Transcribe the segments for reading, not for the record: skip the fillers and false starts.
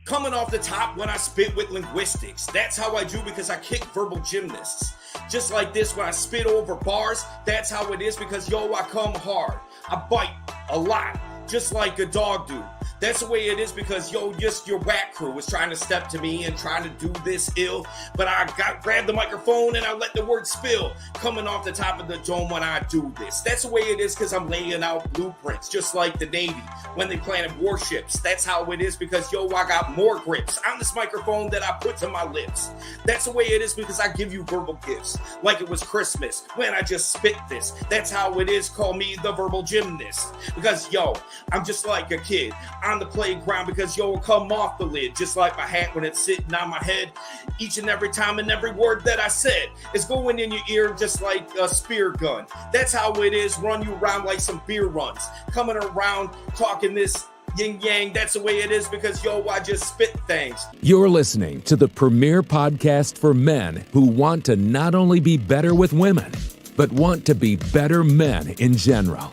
Coming off the top when I spit with linguistics. That's how I do because I kick verbal gymnasts. Just like this when I spit over bars. That's how it is because, yo, I come hard. I bite a lot, just like a dog do. That's the way it is because, yo, just your whack crew was trying to step to me and trying to do this ill. But I grabbed the microphone and I let the word spill. Coming off the top of the dome when I do this. That's the way it is because I'm laying out blueprints, just like the Navy when they planted warships. That's how it is because, yo, I got more grips on this microphone that I put to my lips. That's the way it is because I give you verbal gifts like it was Christmas when I just spit this. That's how it is. Call me the verbal gymnast because, yo, I'm just like a kid on the playground because, yo, will come off the lid just like my hat when it's sitting on my head. Each and every time and every word that I said is going in your ear just like a spear gun. That's how it is. Run you around like some beer runs. Coming around talking this yin yang. That's the way it is because, yo, I just spit things. You're listening to the premier podcast for men who want to not only be better with women, but want to be better men in general.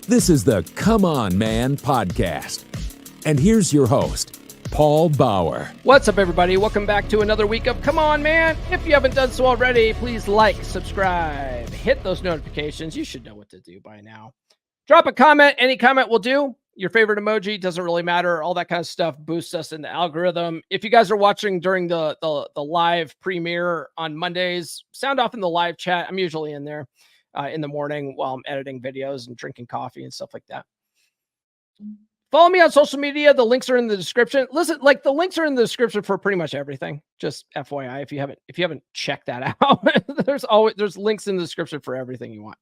This is the Come On Man podcast. And here's your host, Paul Bauer. What's up, everybody? Welcome back to another week of Come On Man. If you haven't done so already, please like, subscribe, hit those notifications. You should know what to do by now. Drop a comment. Any comment will do. Your favorite emoji, doesn't really matter. All that kind of stuff boosts us in the algorithm. If you guys are watching during the live premiere on Mondays, sound off in the live chat. I'm usually in there in the morning while I'm editing videos and drinking coffee and stuff like that. Follow me on social media. The links are in the description. Listen, like the links are in the description for pretty much everything. Just FYI, if you haven't checked that out, there's links in the description for everything you want.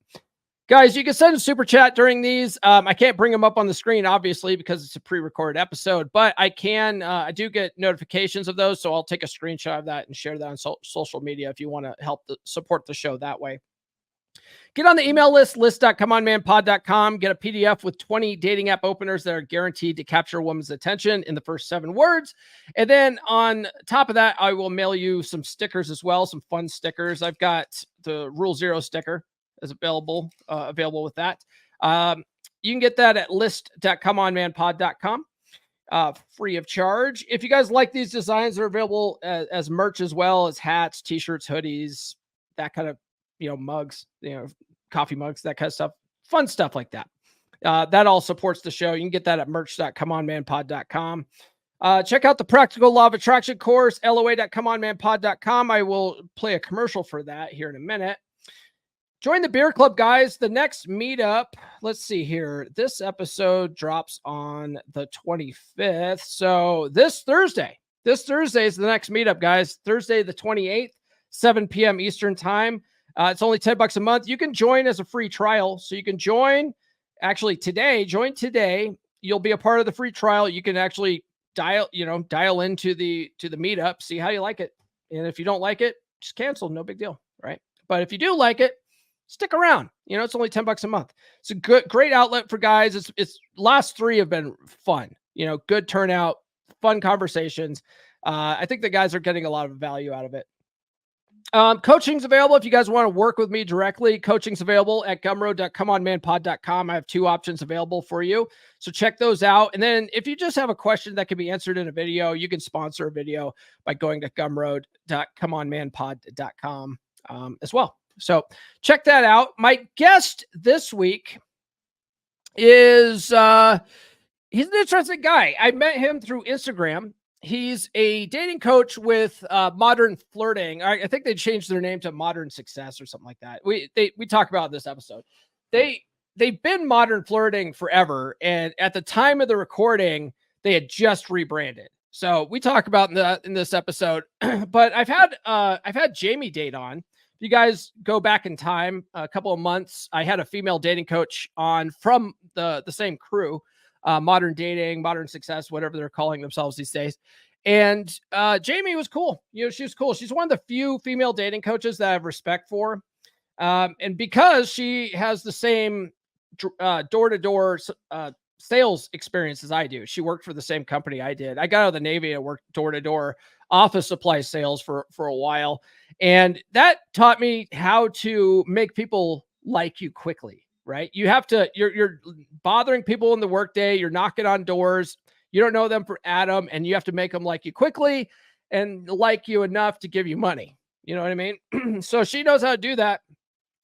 Guys, you can send a super chat during these. I can't bring them up on the screen, obviously, because it's a pre-recorded episode, but I can. I do get notifications of those, so I'll take a screenshot of that and share that on social media if you want to help support the show that way. Get on the email list.comeonmanpod.com. Get a PDF with 20 dating app openers that are guaranteed to capture a woman's attention in the first 7 words. And then on top of that, I will mail you some stickers as well, some fun stickers. I've got the Rule Zero sticker is available with that. You can get that at list.comeonmanpod.com. Free of charge. If you guys like these designs, they're available as merch as well as hats, t-shirts, hoodies, that kind of, mugs, coffee mugs, that kind of stuff, fun stuff like that. That all supports the show. You can get that at merch.comeonmanpod.com. Check out the Practical Law of Attraction course, loa.comeonmanpod.com. I will play a commercial for that here in a minute. Join the beer club, guys. The next meetup, let's see here. This episode drops on the 25th. So this Thursday is the next meetup, guys. Thursday, the 28th, 7 p.m. Eastern time. It's only $10 a month. You can join as a free trial. So you can join join today. You'll be a part of the free trial. You can actually dial into the meetup, see how you like it. And if you don't like it, just cancel. No big deal. Right. But if you do like it, stick around. It's only $10 a month. It's a great outlet for guys. It's last 3 have been fun, good turnout, fun conversations. I think the guys are getting a lot of value out of it. Coaching's available if you guys want to work with me directly. Coaching's available at gumroad.comeonmanpod.com. I have 2 options available for you. So check those out. And then if you just have a question that can be answered in a video, you can sponsor a video by going to gumroad.comeonmanpod.com as well. So check that out. My guest this week is, he's an interesting guy. I met him through Instagram. He's a dating coach with Modern Flirting. I think they changed their name to Modern Success or something like that. We talk about in this episode. They've been Modern Flirting forever, and at the time of the recording, they had just rebranded. So we talk about in this episode. But I've had Jamie date on. If you guys go back in time a couple of months, I had a female dating coach on from the same crew. Modern Dating, Modern Success, whatever they're calling themselves these days. And Jamie was cool. She was cool. She's one of the few female dating coaches that I have respect for. And because she has the same door-to-door sales experience as I do. She worked for the same company I did. I got out of the Navy and worked door-to-door office supply sales for a while. And that taught me how to make people like you quickly. Right? You have to, you're bothering people in the workday. You're knocking on doors. You don't know them for Adam, and you have to make them like you quickly and like you enough to give you money. You know what I mean? So she knows how to do that.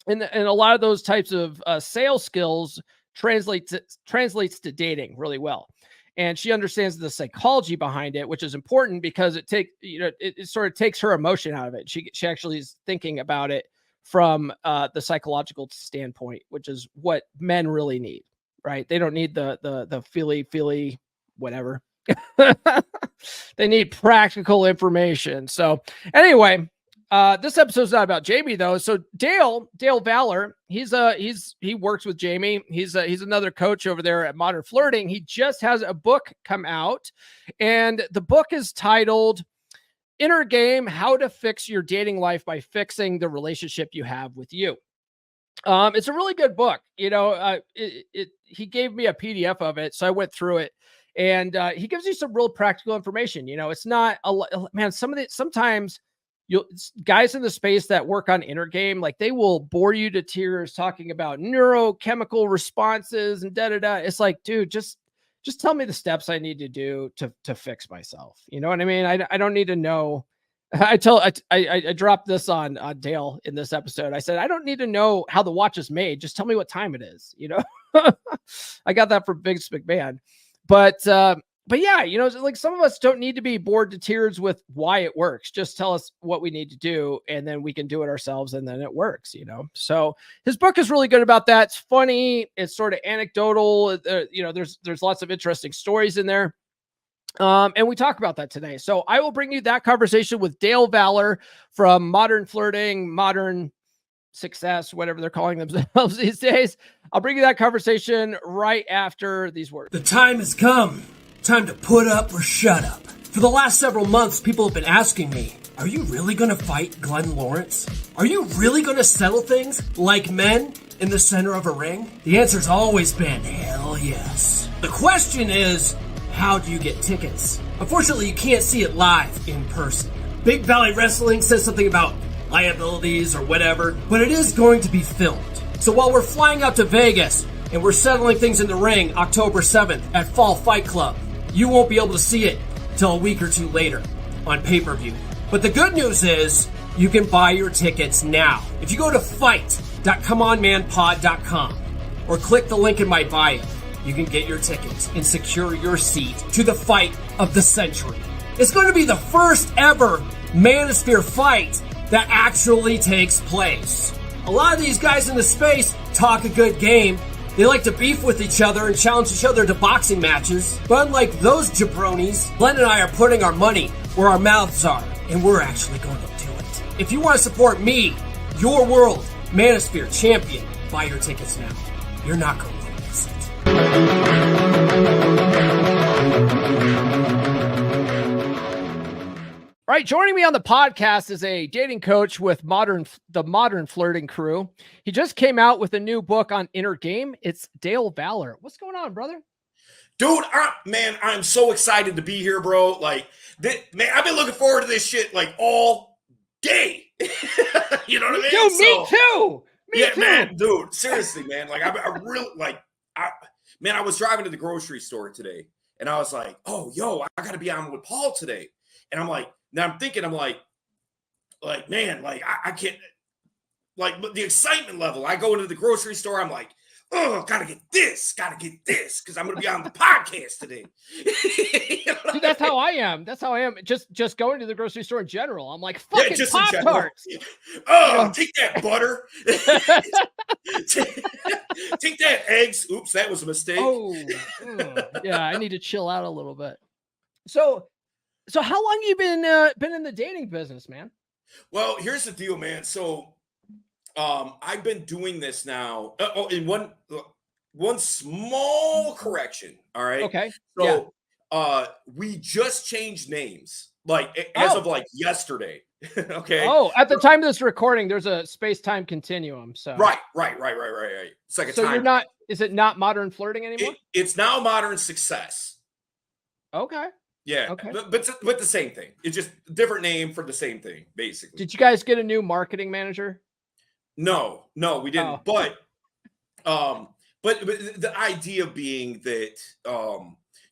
And a lot of those types of sales skills translates to dating really well. And she understands the psychology behind it, which is important because it sort of takes her emotion out of it. She actually is thinking about it from the psychological standpoint, which is what men really need, right? They don't need the feely whatever. They need practical information. So anyway, this episode's not about Jamie though. So Dale Valor, he works with Jamie. He's another coach over there at Modern Flirting. He just has a book come out, and the book is titled Inner Game: How to Fix Your Dating Life by Fixing the Relationship You Have with You. It's a really good book. You know, he gave me a PDF of it, so I went through it, and he gives you some real practical information. You know, it's not man. Sometimes guys in the space that work on inner game, like they will bore you to tears talking about neurochemical responses and It's like, dude, just tell me the steps I need to do to fix myself. You know what I mean? I don't need to know. I dropped this on Dale in this episode. I said, I don't need to know how the watch is made. Just tell me what time it is. You know, I got that from Vince McMahon, but yeah, you know, like some of us don't need to be bored to tears with why it works. Just tell us what we need to do, and then we can do it ourselves, and then it works, you know? So his book is really good about that. It's funny. It's sort of anecdotal. You know, there's lots of interesting stories in there. And we talk about that today. So I will bring you that conversation with Dale Valor from Modern Flirting, Modern Success, whatever they're calling themselves these days. I'll bring you that conversation right after these words. The time has come. Time to put up or shut up. For the last several months, people have been asking me, are you really going to fight Glenn Lawrence? Are you really going to settle things like men in the center of a ring? The answer's always been, hell yes. The question is, how do you get tickets? Unfortunately, you can't see it live in person. Big Valley Wrestling says something about liabilities or whatever, but it is going to be filmed. So while we're flying out to Vegas and we're settling things in the ring October 7th at Fall Fight Club, you won't be able to see it till a week or two later on pay-per-view. But the good news is you can buy your tickets now. If you go to fight.comeonmanpod.com or click the link in my bio, you can get your tickets and secure your seat to the fight of the century. It's going to be the first ever manosphere fight that actually takes place. A lot of these guys in the space talk a good game. They like to beef with each other and challenge each other to boxing matches. But unlike those jabronis, Glenn and I are putting our money where our mouths are, and we're actually going to do it. If you want to support me, your world manosphere champion, buy your tickets now. You're not going to miss it. All right, joining me on the podcast is a dating coach with the Modern Flirting crew. He just came out with a new book on inner game. It's Dale Valor. What's going on, brother? Dude, I'm so excited to be here, bro. Like, man, I've been looking forward to this shit like all day. You know what I mean? Dude, me too. Me too. Man, dude, seriously, man. Like, I really like. I was driving to the grocery store today, and I was like, oh, yo, I got to be on with Paul today, and I'm like. Now I'm thinking, man, like I can't, like the excitement level. I go into the grocery store, I'm like, oh, gotta get this, because I'm gonna be on the podcast today. You know Dude, that's how I am. That's how I am. Just going to the grocery store in general. I'm like, fucking Pop-Tarts. Oh, take that butter. Take that eggs. Oops, that was a mistake. Yeah, I need to chill out a little bit. So how long you been in the dating business, man? Well, here's the deal, man. So I've been doing this now. In one small correction. All right. Okay. So we just changed names, like as of like yesterday. Okay. Oh, at the time of this recording, there's a space-time continuum. So right. It's like a time. You're not. Is it not Modern Flirting anymore? It's now Modern Success. Okay. Yeah, okay. But the same thing. It's just a different name for the same thing, basically. Did you guys get a new marketing manager? No, we didn't. But the idea being that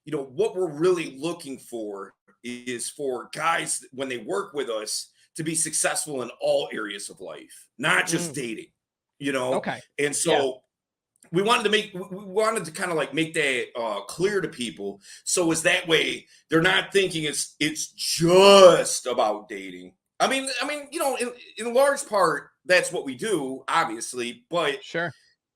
what we're really looking for is for guys when they work with us to be successful in all areas of life, not just dating, Okay. And so we wanted to kind of like make that clear to people. So is that way they're not thinking it's just about dating. I mean, in large part, that's what we do, obviously, but Sure.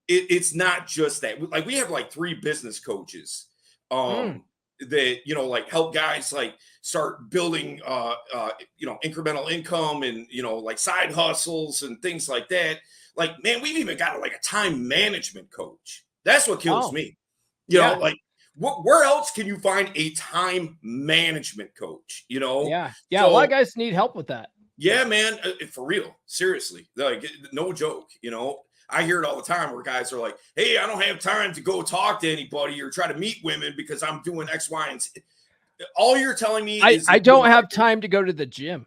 it's not just that. Like we have like 3 business coaches that like help guys like start building incremental income and like side hustles and things like that. Like, man, we've even got like a time management coach. That's what kills me. Like where else can you find a time management coach? Yeah. So, A lot of guys need help with that. yeah, man, for real, seriously, like no joke. I hear it all the time where guys are like, "Hey, I don't have time to go talk to anybody or try to meet women because I'm doing X, Y, and Z." All you're telling me is I don't have time to go to the gym.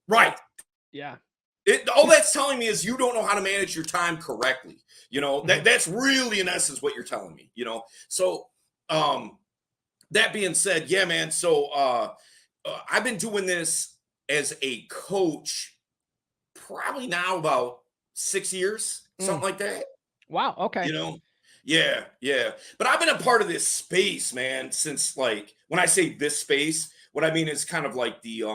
Right. Yeah. All that's telling me is you don't know how to manage your time correctly. That's really in essence what you're telling me. So that being said, yeah, man. So I've been doing this as a coach probably now about 6 years, something like that. Wow. Okay. Yeah. But I've been a part of this space, man, since like when I say this space, what I mean is kind of like the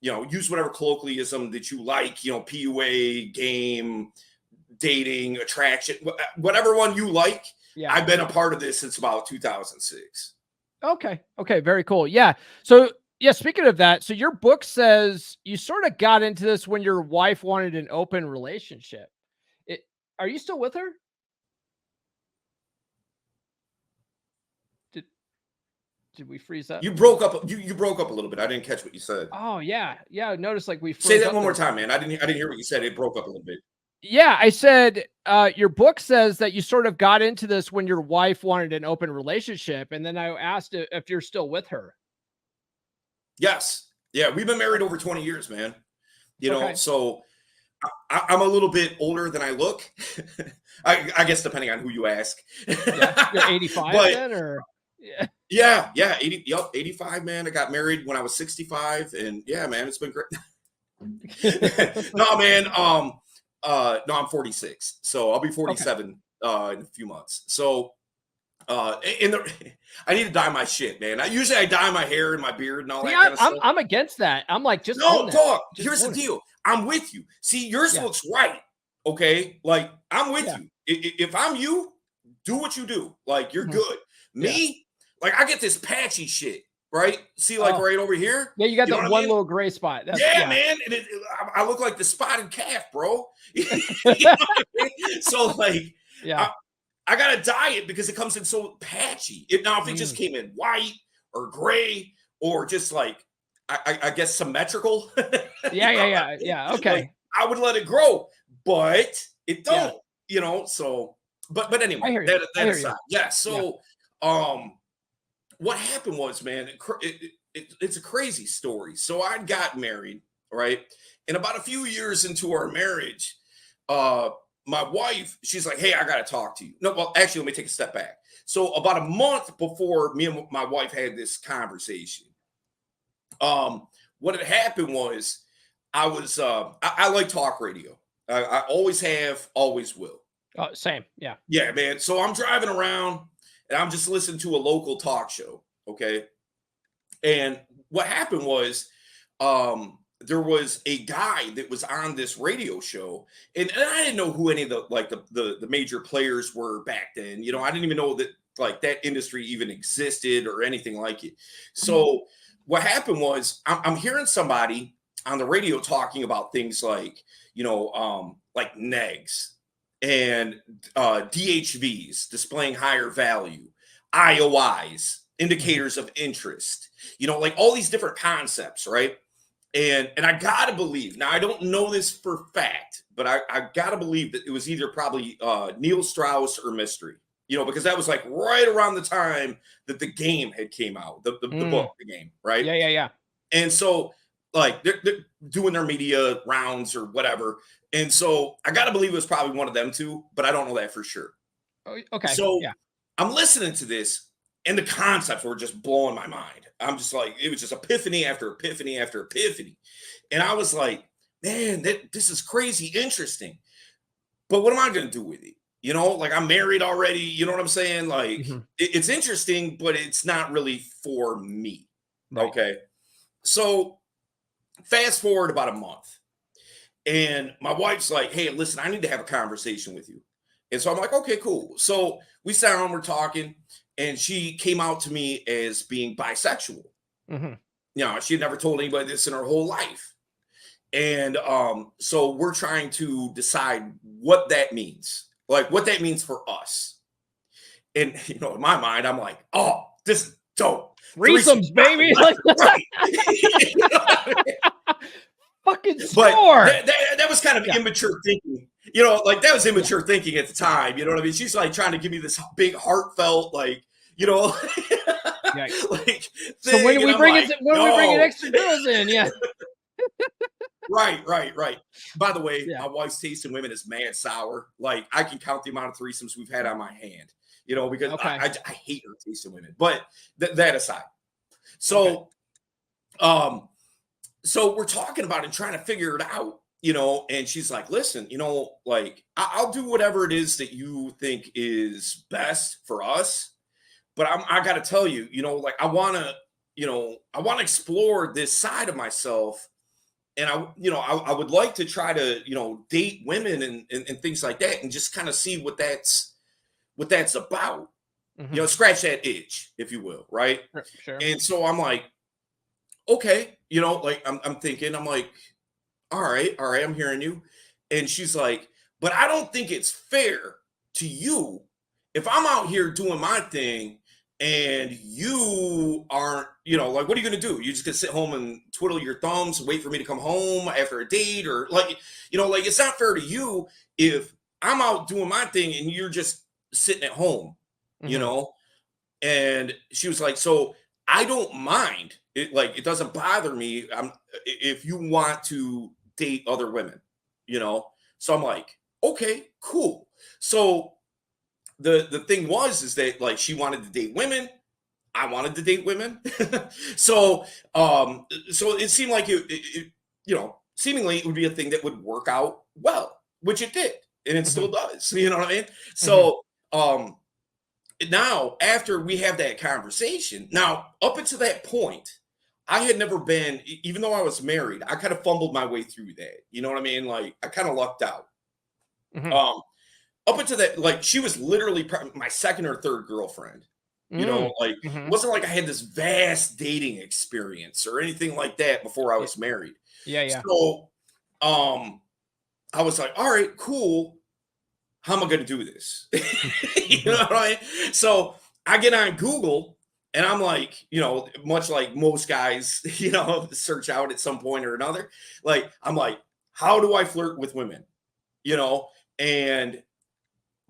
use whatever colloquialism that you like, PUA, game, dating, attraction, whatever one you like. Yeah. I've been a part of this since about 2006. Okay. Very cool. Yeah. So yeah, speaking of that, so your book says you sort of got into this when your wife wanted an open relationship. Are you still with her? Did we freeze up? You broke up. You broke up a little bit. I didn't catch what you said. Oh yeah. Notice like we say that one more time, man. I didn't hear what you said. It broke up a little bit. Yeah, I said your book says that you sort of got into this when your wife wanted an open relationship, and then I asked if you're still with her. Yes. Yeah, we've been married over 20 years, man. Okay. So I'm a little bit older than I look. I guess depending on who you ask. Yeah, you're 85 then, or yeah, 85, man. I got married when I was 65, and yeah, man, it's been great. No, man. No, I'm 46, so I'll be 47 in a few months. So, I need to dye my shit, man. I dye my hair and my beard and all that kind of stuff. I'm against that. I'm like, just no, dog. Here's the deal. I'm with you. See, yours looks right. Okay, like I'm with you. If I'm you, do what you do. Like you're good. Me, like I get this patchy shit. Right? See, like right over here. Yeah, you got that one little gray spot. Man. And I look like the spotted calf, bro. So, like, I gotta dye it because it comes in so patchy. If it just came in white or gray or just like I guess symmetrical. Yeah. Okay. Like, I would let it grow, but it don't. So, but anyway, that aside, So, what happened was, man, it's a crazy story. So I got married, right? And about a few years into our marriage, my wife, she's like, "Hey, I got to talk to you." No, well, actually, let me take a step back. So about a month before me and my wife had this conversation, what had happened was I like talk radio. I always have, always will. Same. Yeah. Yeah, man. So I'm driving around and I'm just listening to a local talk show. Okay. And what happened was, there was a guy that was on this radio show, and I didn't know who any of the major players were back then. I didn't even know that like that industry even existed or anything like it. So what happened was I'm hearing somebody on the radio talking about things like, like NEGs and DHVs, displaying higher value, IOIs, indicators of interest, like all these different concepts, right? And I gotta believe, now I don't know this for fact, but I gotta believe that it was either probably Neil Strauss or Mystery, because that was like right around the time that the game had came out, the book, the game, right? Yeah. And so like they're doing their media rounds or whatever. And so I gotta believe it was probably one of them two, but I don't know that for sure. Okay. So I'm listening to this, and the concepts were just blowing my mind. I'm just like, it was just epiphany after epiphany after epiphany. And I was like, man, this is crazy interesting. But what am I going to do with it? You know, like I'm married already. You know what I'm saying? Like it's interesting, but it's not really for me. Right. Okay. So fast forward about a month. And my wife's like, hey, listen, I need to have a conversation with you. And so I'm like, okay, cool. So we sat down, we're talking, and she came out to me as being bisexual. You know, she had never told anybody this in her whole life. And so we're trying to decide what that means, like what that means for us. And, you know, in my mind, I'm like, oh, this is dope. Threesomes, baby. Right. You know what I mean? Fucking score. But that was kind of immature thinking. You know, like that was immature thinking at the time. You know what I mean? She's like trying to give me this big heartfelt, like, you know, like. So when we bring extra girls in, Right. By the way, my wife's taste in women is mad sour. Like I can count the amount of threesomes we've had on my hand, you know, because I hate her taste in women. But that aside, so so we're talking about it and trying to figure it out, you know. And she's like, "Listen, you know, like I'll do whatever it is that you think is best for us, but I got to tell you, you know, like I want to explore this side of myself." And I would like to try to, you know, date women and things like that, and just kind of see what that's about. You know, scratch that itch, if you will, right? Sure. And so I'm like, okay, you know, like I'm thinking, I'm like, all right, I'm hearing you. And she's like, but I don't think it's fair to you if I'm out here doing my thing and you aren't, you know, like, what are you going to do? You just going to sit home and twiddle your thumbs and wait for me to come home after a date? Or like, you know, like it's not fair to you if I'm out doing my thing and you're just sitting at home, you know? And she was like, so I don't mind it. Like, it doesn't bother me. If you want to date other women, you know? So I'm like, okay, cool. So the thing is that like she wanted to date women, I wanted to date women. So it seemed like it you know, seemingly it would be a thing that would work out well, which it did, and it still does. You know what I mean? So now after we have that conversation, now up until that point, I had never been, even though I was married, I kind of fumbled my way through that. You know what I mean? Like I kind of lucked out. Up until that, like she was literally my second or third girlfriend. You know, like it wasn't like I had this vast dating experience or anything like that before I was married. So I was like, all right, cool. How am I going to do this? You know what I mean? So I get on Google and I'm like, you know, much like most guys, you know, search out at some point or another. Like, I'm like, how do I flirt with women? You know, and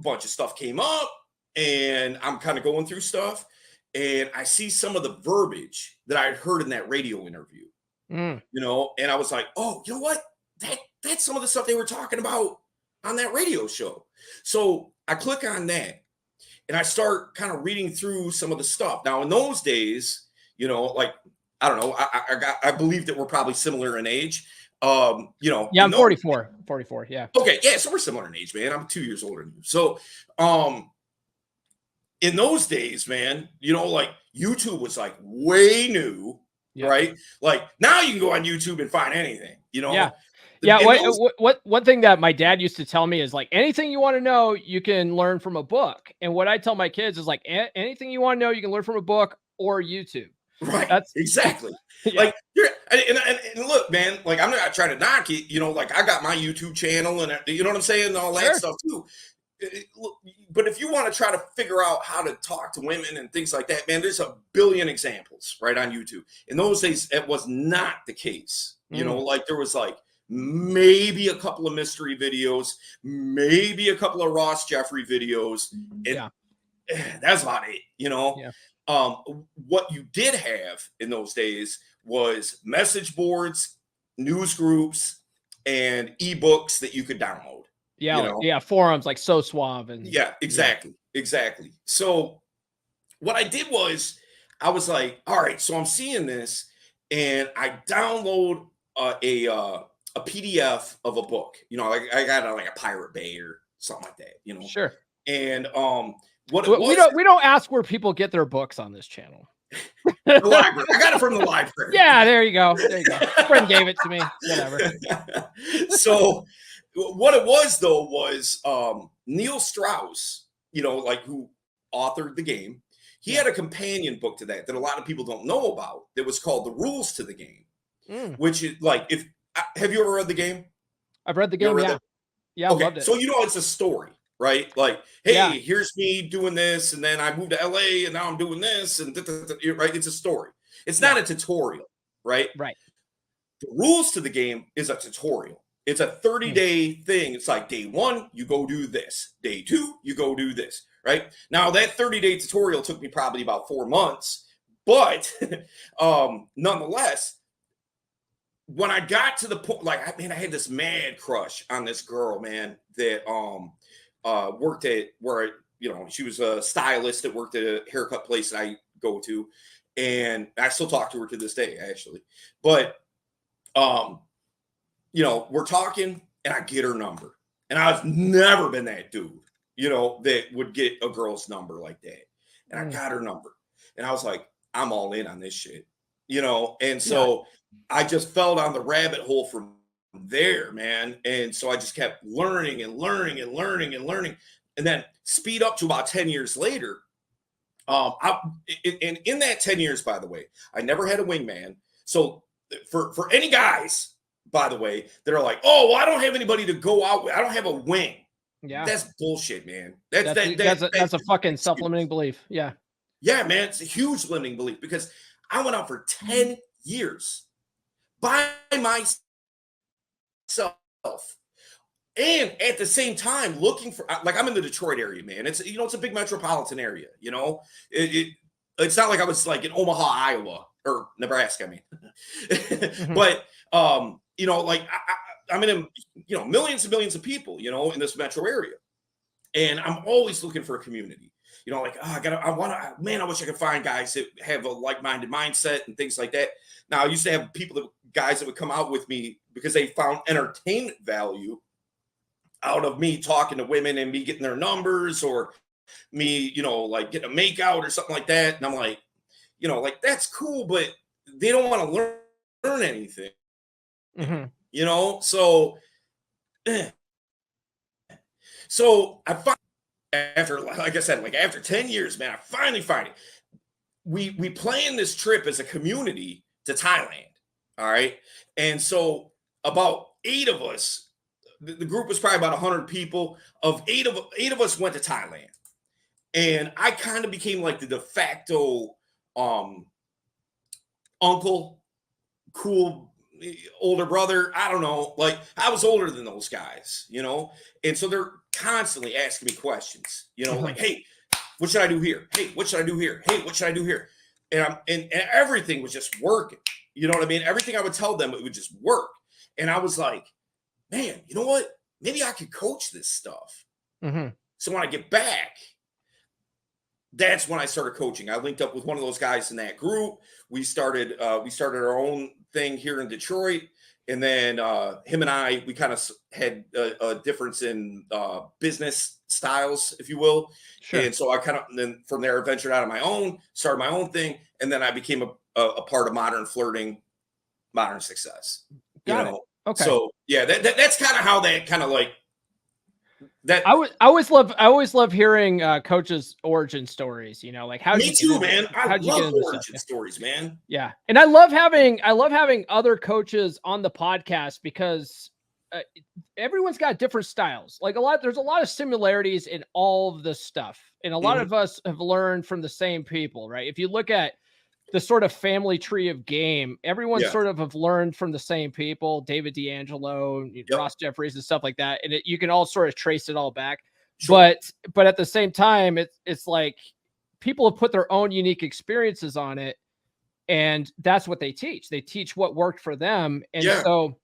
bunch of stuff came up and I'm kind of going through stuff and I see some of the verbiage that I had heard in that radio interview, you know, and I was like, oh, you know what? That's some of the stuff they were talking about on that radio show. So I click on that and I start kind of reading through some of the stuff. Now in those days, you know, like, I don't know, I believe that we're probably similar in age. You know, I'm 44. Yeah. Okay. Yeah. So we're similar in age, man. I'm 2 years older than you. So, in those days, man, you know, like YouTube was like way new, right? Like now you can go on YouTube and find anything, you know? One thing that my dad used to tell me is like, anything you want to know, you can learn from a book. And what I tell my kids is like, anything you want to know, you can learn from a book or YouTube. Right. That's exactly. Like and look, man, like I'm not trying to knock it, you know, like I got my YouTube channel and you know what I'm saying, and all that stuff too. But if you want to try to figure out how to talk to women and things like that, man, there's a billion examples right on YouTube. In those days, it was not the case. You know, like there was like maybe a couple of mystery videos, maybe a couple of Ross Jeffrey videos. And that's about it, you know. What you did have in those days was message boards, news groups, and ebooks that you could download. Forums like So Suave and exactly. So what I did was I was like, all right, so I'm seeing this, and I download a PDF of a book. I got it on like a Pirate Bay or something like that. Sure. And what it We was, don't ask where people get their books on this channel. the library. I got it from the library. Yeah, there you go. There you go. A friend gave it to me. Whatever. So what it was though was Neil Strauss, like who authored the game. He had a companion book to that a lot of people don't know about that was called The Rules to the Game, which is like, have you ever read the game? I've read the game, yeah. Yeah, okay. I loved it. So it's a story, right? Like, hey, here's me doing this, and then I moved to LA, and now I'm doing this, and right? It's a story. It's not a tutorial, right? Right. The rules to the game is a tutorial. It's a 30-day thing. It's like day 1, you go do this. Day 2, you go do this, right? Now, that 30-day tutorial took me probably about 4 months, but nonetheless, when I got to the point, like, I had this mad crush on this girl, man, that worked at where, she was a stylist that worked at a haircut place that I go to. And I still talk to her to this day, actually. But, we're talking and I get her number. And I've never been that dude, that would get a girl's number like that. And I got her number. And I was like, I'm all in on this shit, And so I just fell down the rabbit hole from there, man. And so I just kept learning and learning and learning and learning. And then speed up to about 10 years later. And in that 10 years, by the way, I never had a wingman. So for any guys, by the way, that are like, oh, well, I don't have anybody to go out with. I don't have a wing. Yeah. That's bullshit, man. That's a fucking self-limiting belief. Yeah. Yeah, man. It's a huge limiting belief because I went out for 10 years by myself. And at the same time, looking for, like, I'm in the Detroit area, man. It's, it's a big metropolitan area, it's not like I was like in Omaha, Iowa, or Nebraska, I mean. But, like I'm in, millions and millions of people, in this metro area. And I'm always looking for a community, like, I wish I could find guys that have a like-minded mindset and things like that. Now, I used to have guys that would come out with me because they found entertainment value out of me talking to women and me getting their numbers, or me, like getting a makeout or something like that. And I'm like, like, that's cool, but they don't want to learn anything, so I find after, like I said, like after 10 years, man, I finally find it. We plan this trip as a community to Thailand. All right. And so about 8 of us, the group was probably about 100 people. Of 8 of us went to Thailand, and I kind of became like the de facto uncle, cool older brother. I don't know, like I was older than those guys, and so they're constantly asking me questions, like, hey, what should I do here? Hey, what should I do here? Hey, what should I do here? And and everything was just working. You know what I mean? Everything I would tell them, it would just work. And I was like, man, you know what? Maybe I could coach this stuff. So when I get back, that's when I started coaching. I linked up with one of those guys in that group. We started our own thing here in Detroit. And then him and I, we kind of had a difference in business styles, if you will. Sure. And so I then from there, ventured out on my own, started my own thing. And then I became a part of Modern Flirting, Modern Success. Got it. Okay. So yeah, that's kind of how that kind of like that. I always love hearing coaches' origin stories. Like how. Me too, man. I love origin stories, man. Yeah, and I love having other coaches on the podcast because everyone's got different styles. Like there's a lot of similarities in all of this stuff, and a lot of us have learned from the same people, right? If you look at the sort of family tree of game, everyone sort of have learned from the same people, David D'Angelo, Ross Jeffries and stuff like that. And you can all sort of trace it all back. Sure. But at the same time, it's like people have put their own unique experiences on it. And that's what they teach. They teach what worked for them. And so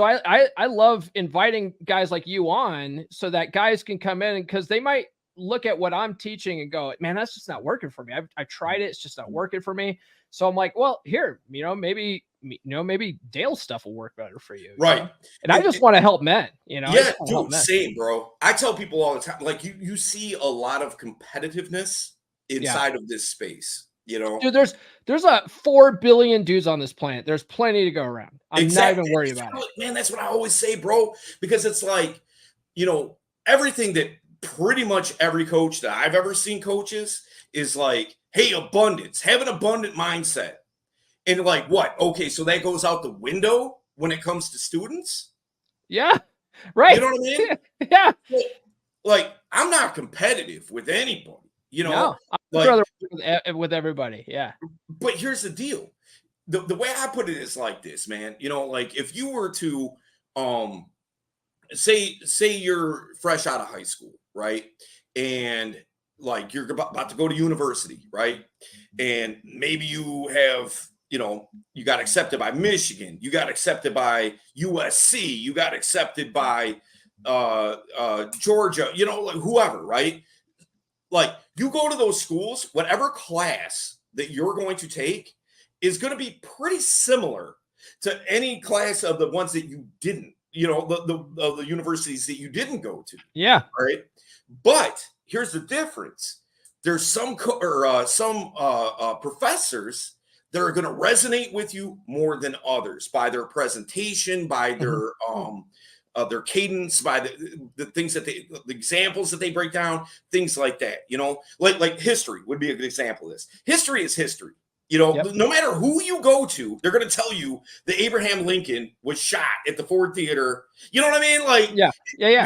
I love inviting guys like you on so that guys can come in, because they might look at what I'm teaching and go, man, that's just not working for me. I've tried it. It's just not working for me. So I'm like, well, here, maybe Dale's stuff will work better for you. Right. You know? And I just want to help men, Yeah, dude, same, bro. I tell people all the time, like you see a lot of competitiveness inside of this space, Dude, there's 4 billion dudes on this planet. There's plenty to go around. I'm not even worried about it. Man, that's what I always say, bro, because it's like, everything that pretty much every coach that I've ever seen coaches is like, hey, abundance, have an abundant mindset. And like, what? Okay, so that goes out the window when it comes to students? Yeah, right. You know what I mean? Yeah. Like, I'm not competitive with anybody, No, I'd rather work with everybody. Yeah. But here's the deal. The way I put it is like this, man. Like if you were to say you're fresh out of high school, right? And like you're about to go to university, right? And maybe you have, you got accepted by Michigan, you got accepted by USC, you got accepted by Georgia, like whoever, right? Like you go to those schools, whatever class that you're going to take is going to be pretty similar to any class of the ones that you didn't, the universities that you didn't go to. Yeah. Right. But here's the difference. There's some professors that are going to resonate with you more than others by their presentation, by their cadence, by the things that the examples that they break down, things like that, like history would be a good example of this. History is history. No matter who you go to, they're going to tell you that Abraham Lincoln was shot at the Ford Theater. You know what I mean? Like, yeah.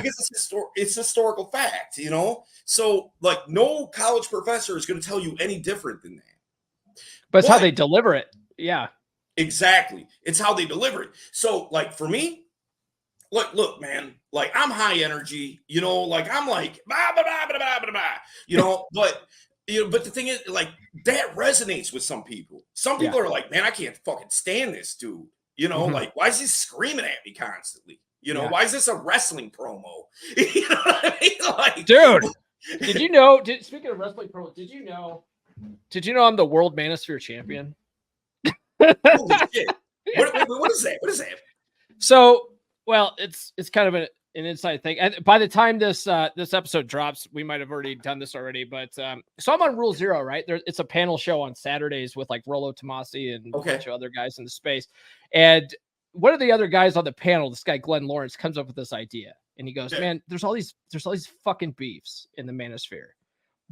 Because it's historical fact, So, like, no college professor is going to tell you any different than that. But it's how they deliver it. Yeah. Exactly. It's how they deliver it. So, like, for me, look, man, like, I'm high energy, like, I'm like, blah, blah, blah, blah, blah, blah, but the thing is, like, that resonates with some people. Some people are like, man, I can't fucking stand this dude. Like, why is he screaming at me constantly? Why is this a wrestling promo? You know what I mean? Like, dude, did you know? Speaking of wrestling promo, did you know I'm the world manosphere champion? Holy shit. What is that? What is that? So, well, it's kind of an inside thing. And by the time this episode drops, we might have already done this already. But so I'm on Rule Zero, right? It's a panel show on Saturdays with like Rollo Tomasi and a bunch of other guys in the space. And one of the other guys on the panel, this guy Glenn Lawrence, comes up with this idea, and he goes, "Man, there's all these fucking beefs in the manosphere.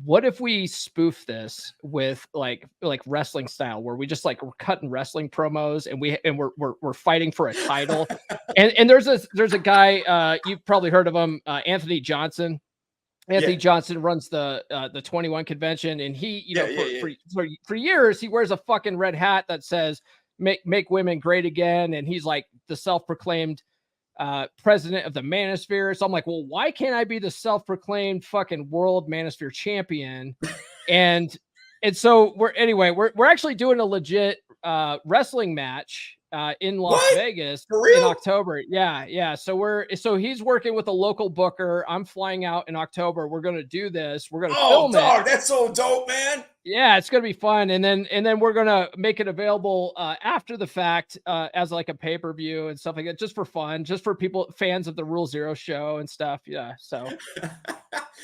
What if we spoof this with like wrestling style, where we just like we're cutting wrestling promos and we're fighting for a title?" and there's a guy, you've probably heard of him, Anthony Johnson. Anthony Johnson runs the 21 convention, and he, for years he wears a fucking red hat that says make women great again, and he's like the self-proclaimed president of the manosphere. So I'm like, well, why can't I be the self-proclaimed fucking world manosphere champion? and so we're actually doing a legit wrestling match in Las Vegas in October. Yeah. So he's working with a local booker. I'm flying out in October. We're gonna do this. We're gonna film it. That's so dope, man. Yeah, it's gonna be fun, and then we're gonna make it available after the fact as like a pay-per-view and stuff like that, just for fun, just for people fans of the Rule Zero show and stuff. Yeah, so is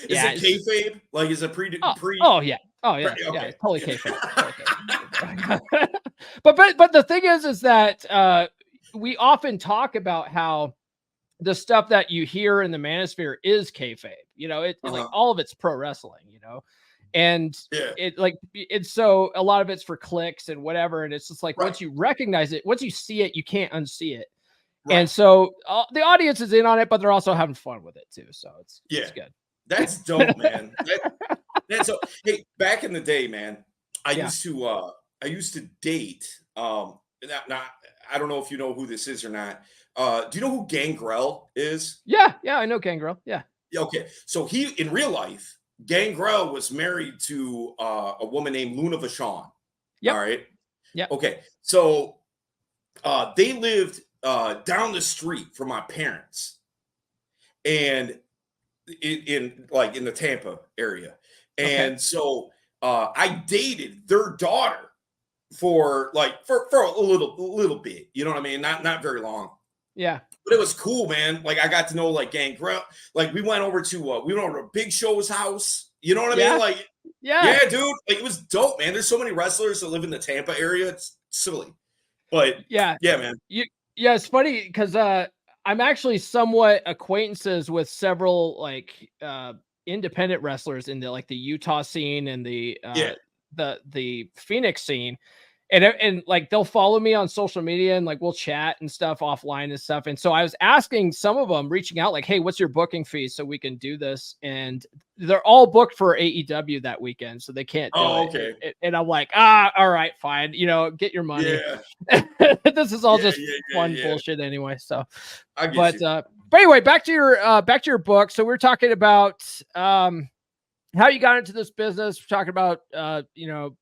it kayfabe? Like, is it pre? Oh yeah, okay. Yeah, totally kayfabe. But the thing is that we often talk about how the stuff that you hear in the manosphere is kayfabe. Like all of it's pro wrestling. And it's so a lot of it's for clicks and whatever. And it's just like, once you recognize it, once you see it, you can't unsee it. Right. And so the audience is in on it, but they're also having fun with it too. So it's good. That's dope, man. That's so, hey, back in the day, man, I used to date, I don't know if you know who this is or not. Do you know who Gangrel is? Yeah, I know Gangrel. Yeah. Okay. So in real life, Gangrel was married to a woman named Luna Vachon. Yep. All right. Yeah. Okay. So they lived down the street from my parents, and in like in the Tampa area. Okay. And so I dated their daughter for a little bit, you know what I mean? Not very long. Yeah. But it was cool, man. Like I got to know like Gangrel. Like we went over to Big Show's house. You know what I mean? Yeah. Like, Yeah. yeah, dude. Like it was dope, man. There's so many wrestlers that live in the Tampa area. It's silly. But Yeah. yeah, man. Yeah, it's funny because I'm actually somewhat acquaintances with several like independent wrestlers in the like the Utah scene and the Yeah. the Phoenix scene. And like they'll follow me on social media and like we'll chat and stuff offline and stuff. And so I was asking some of them, reaching out like, hey, what's your booking fee so we can do this? And they're all booked for AEW that weekend, so they can't do it. Okay. And I'm like, all right, fine, you know, get your money. Yeah. This is all just fun yeah. bullshit anyway. So I get you. but anyway, back to your book. So we're talking about how you got into this business. We're talking about you know,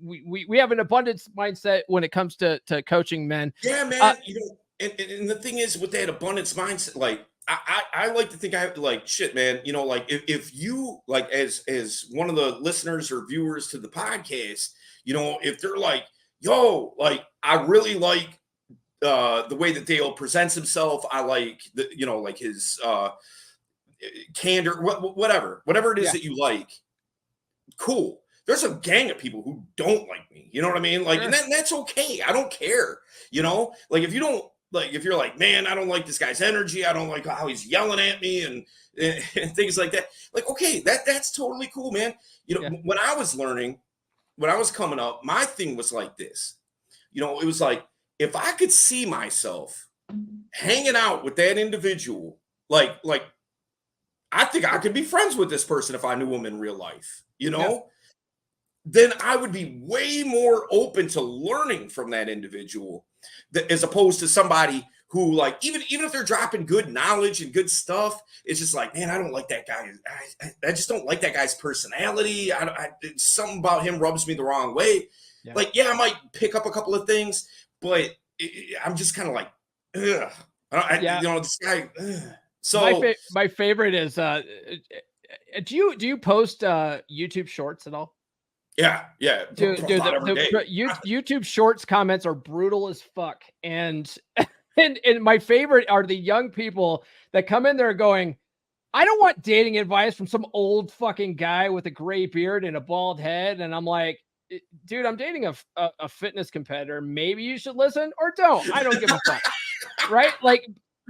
we have an abundance mindset when it comes to coaching men. Yeah, man. You know, and the thing is with that abundance mindset, like I like to think I have to like shit, man. You know, like if you like as one of the listeners or viewers to the podcast, you know, if they're like, yo, like I really like the way that Dale presents himself. I like the, you know, like his candor, whatever it is that you like. Cool. There's a gang of people who don't like me. You know what I mean? Like, and that's okay. I don't care. You know, like if you don't like, if you're like, man, I don't like this guy's energy. I don't like how he's yelling at me and things like that. Like, okay, that's totally cool, man. You know, when I was learning, when I was coming up, my thing was like this. You know, it was like if I could see myself hanging out with that individual, like I think I could be friends with this person if I knew him in real life. You know. Then I would be way more open to learning from that individual as opposed to somebody who like, even if they're dropping good knowledge and good stuff, it's just like, man, I don't like that guy. I just don't like that guy's personality. Something about him rubs me the wrong way. Yeah. Like, yeah, I might pick up a couple of things, but I'm just kind of like, ugh. You know, this guy. Ugh. So my favorite is, do you post YouTube shorts at all? Yeah. Dude, YouTube Shorts comments are brutal as fuck, and my favorite are the young people that come in there going, "I don't want dating advice from some old fucking guy with a gray beard and a bald head," and I'm like, "Dude, I'm dating a fitness competitor. Maybe you should listen or don't. I don't give a fuck." Right? Like,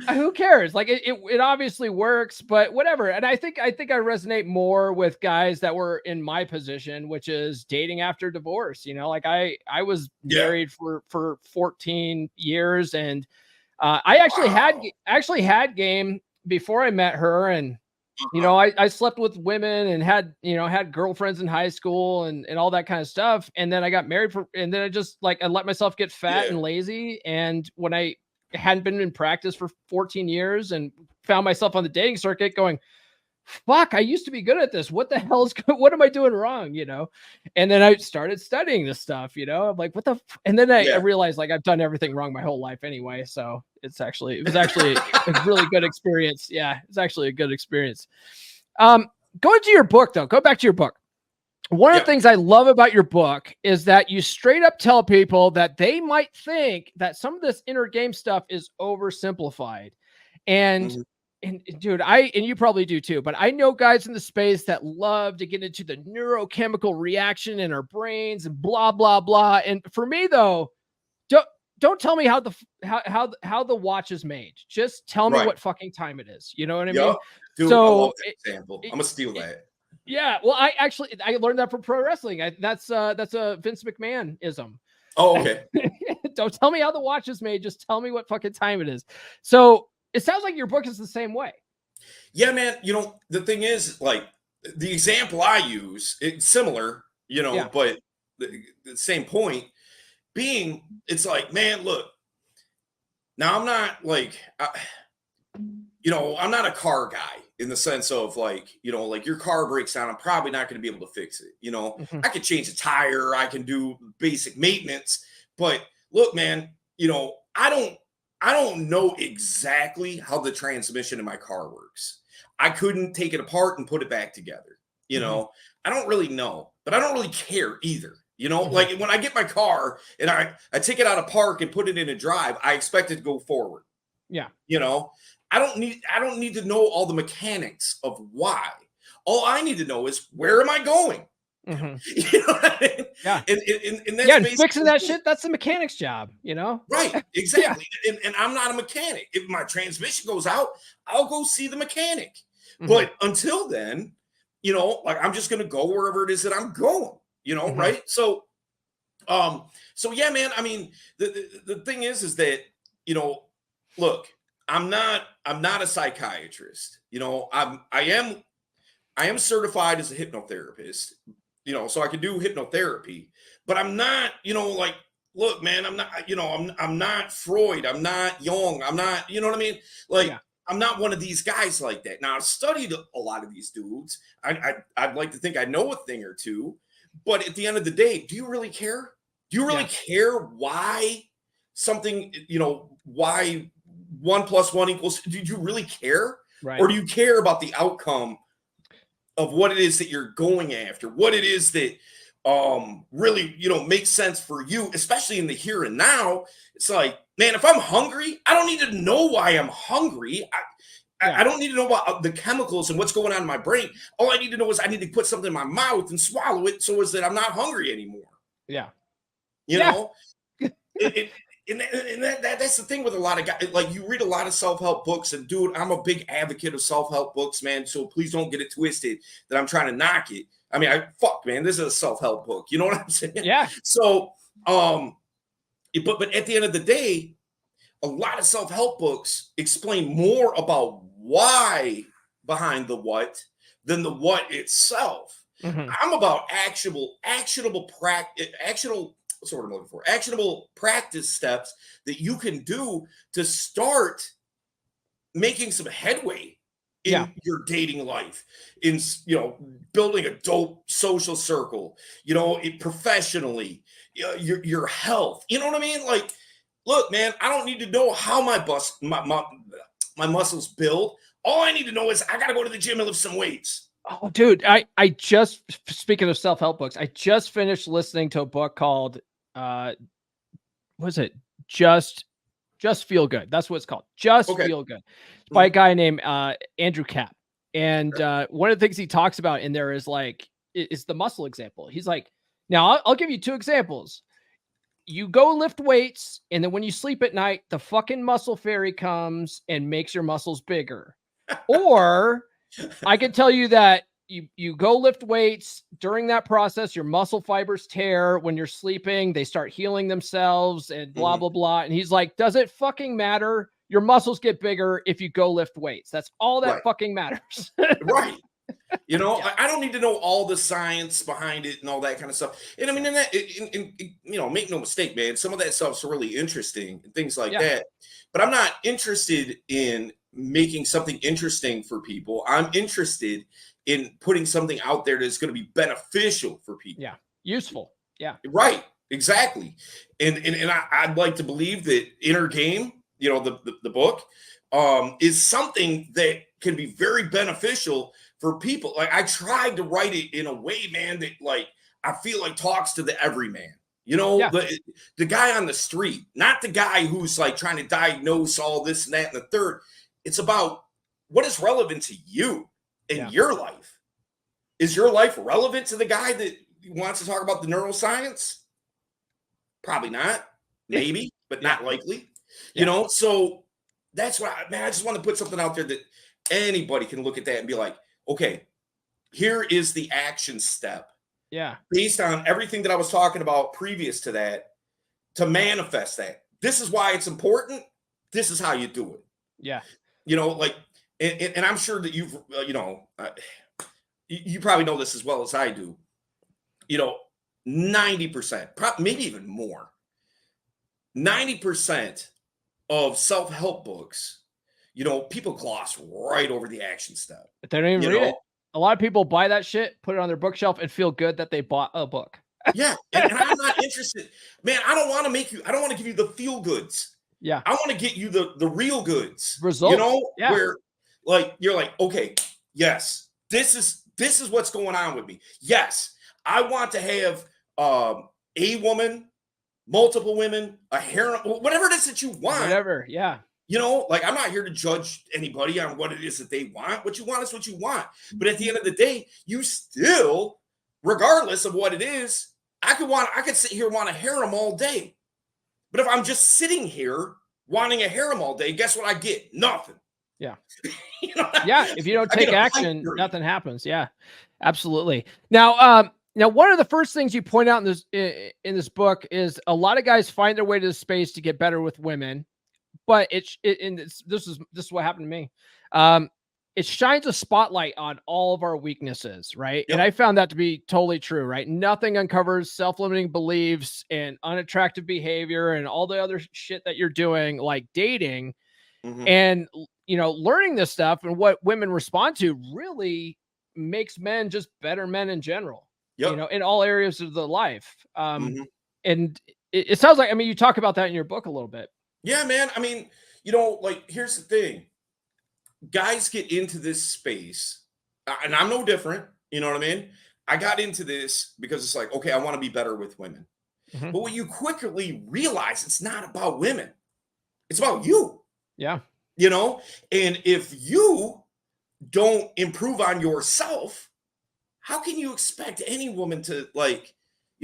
who cares? Like it obviously works, but whatever. And I think I resonate more with guys that were in my position, which is dating after divorce. You know, like I was married for 14 years, and I actually had game before I met her, and you know, I slept with women and had girlfriends in high school and all that kind of stuff. And then I got married and then I let myself get fat and lazy. And when I hadn't been in practice for 14 years and found myself on the dating circuit going, fuck, I used to be good at this. What the hell what am I doing wrong? You know? And then I started studying this stuff, you know, I'm like, and then I realized like I've done everything wrong my whole life anyway. So it was actually a really good experience. Yeah. It's actually a good experience. Going to your book though, go back to your book. One of the things I love about your book is that you straight up tell people that they might think that some of this inner game stuff is oversimplified. And dude, and you probably do too, but I know guys in the space that love to get into the neurochemical reaction in our brains and blah, blah, blah. And for me though, don't tell me how the watch is made. Just tell me what fucking time it is. You know what I mean? Dude, so I love that example. I'm gonna steal that. Yeah, well, I learned that from pro wrestling. That's a Vince McMahon-ism. Oh, okay. Don't tell me how the watch is made. Just tell me what fucking time it is. So it sounds like your book is the same way. Yeah, man. You know, the thing is, like, the example I use, it's similar, you know, but the same point being, it's like, man, look, now I'm not like, I'm not a car guy in the sense of like, you know, like your car breaks down, I'm probably not going to be able to fix it. You know, I could change a tire, I can do basic maintenance, but look, man, you know, I don't know exactly how the transmission in my car works. I couldn't take it apart and put it back together. You know, I don't really know, but I don't really care either. You know, like when I get my car and I take it out of park and put it in a drive, I expect it to go forward. Yeah. You know, I don't need to know all the mechanics of why. All I need to know is, where am I going? You know what I mean? Yeah. And that's and fixing that shit, that's the mechanic's job, you know? Right, exactly. And I'm not a mechanic. If my transmission goes out, I'll go see the mechanic. But until then, you know, like, I'm just gonna go wherever it is that I'm going, you know, right? So yeah, man. I mean, the thing is that, you know, look, I'm not a psychiatrist. You know, I am certified as a hypnotherapist, you know, so I can do hypnotherapy, but I'm not, you know, like, look, man, I'm not, you know, I'm not Freud, I'm not Jung, I'm not, you know what I mean? Like, I'm not one of these guys like that. Now, I've studied a lot of these dudes. I'd like to think I know a thing or two, but at the end of the day, do you really care? Do you really care why something, you know, why 1 + 1 =? Do you really care? Right. Or do you care about the outcome of what it is that you're going after, what it is that really, you know, makes sense for you, especially in the here and now? It's like, man, if I'm hungry, I don't need to know why I'm hungry. I don't need to know about the chemicals and what's going on in my brain. All I need to know is I need to put something in my mouth and swallow it, so is that I'm not hungry anymore. Yeah. You know? And that's the thing with a lot of guys. Like, you read a lot of self-help books, and dude, I'm a big advocate of self-help books, man. So please don't get it twisted that I'm trying to knock it. I mean, man, this is a self-help book. You know what I'm saying? Yeah. So, but at the end of the day, a lot of self-help books explain more about why behind the what than the what itself. I'm about actionable what's the word I'm looking for? Actionable practice steps that you can do to start making some headway in your dating life, in, you know, building a dope social circle, you know, professionally, your health. You know what I mean? Like, look, man, I don't need to know how my muscles build. All I need to know is I got to go to the gym and lift some weights. Oh, dude, I just, speaking of self-help books, I just finished listening to a book called was it Just Feel Good? That's what it's called. Feel Good. It's by a guy named Andrew Kapp. And one of the things he talks about in there is like, is the muscle example. He's like, now I'll give you 2 examples. You go lift weights, and then when you sleep at night, the fucking muscle fairy comes and makes your muscles bigger. Or I can tell you that you go lift weights, during that process, your muscle fibers tear. When you're sleeping, they start healing themselves and blah, blah, blah. And he's like, does it fucking matter? Your muscles get bigger if you go lift weights. That's all that fucking matters. Right. You know, I don't need to know all the science behind it and all that kind of stuff. And I mean, you know, make no mistake, man, some of that stuff's really interesting and things like that. But I'm not interested in making something interesting for people. I'm interested in putting something out there that's going to be beneficial for people. Yeah. Useful. Yeah. Right. Exactly. And I'd like to believe that Inner Game, you know, the book, is something that can be very beneficial for people. Like, I tried to write it in a way, man, that, like, I feel like talks to the everyman. You know, the guy on the street, not the guy who's like trying to diagnose all this and that and the third. It's about what is relevant to you in your life. Is your life relevant to the guy that wants to talk about the neuroscience? Probably not. Maybe, but not likely. You know, so that's what I just want to put something out there that anybody can look at that and be like, okay, here is the action step. Yeah. Based on everything that I was talking about previous to that, to manifest that. This is why it's important. This is how you do it. Yeah. You know, like, and I'm sure that you've, you know, you probably know this as well as I do. You know, 90%, maybe even more, 90% of self-help books, you know, people gloss right over the action step. But they don't even read it. A lot of people buy that shit, put it on their bookshelf, and feel good that they bought a book. Yeah. And I'm not interested. Man, I don't want to give you the feel goods. Yeah. I want to get you the real goods. Results. You know, where Like, you're like, okay, yes, this is what's going on with me. Yes, I want to have a woman, multiple women, a harem, whatever it is that you want. Whatever, yeah. You know, like, I'm not here to judge anybody on what it is that they want. What you want is what you want. But at the end of the day, you still, regardless of what it is, I could sit here and want a harem all day. But if I'm just sitting here wanting a harem all day, guess what I get? Nothing. Yeah. You know, Yeah. If you don't I take get a action, pipe nothing happens. Yeah, absolutely. Now, one of the first things you point out in this book is a lot of guys find their way to the space to get better with women, but this is what happened to me. It shines a spotlight on all of our weaknesses, right? Yep. And I found that to be totally true, right? Nothing uncovers self-limiting beliefs and unattractive behavior and all the other shit that you're doing, like dating. Mhm. And, learning this stuff and what women respond to really makes men just better men in general, Yep. in all areas of the life. Mhm. And it sounds like, you talk about that in your book a little bit. Yeah, man. I mean, like, here's the thing. Guys get into this space, and I'm no different. You know what I mean? I got into this because it's like, okay, I want to be better with women. Mhm. But what you quickly realize, it's not about women. It's about you. Yeah. And if you don't improve on yourself, how can you expect any woman to, like,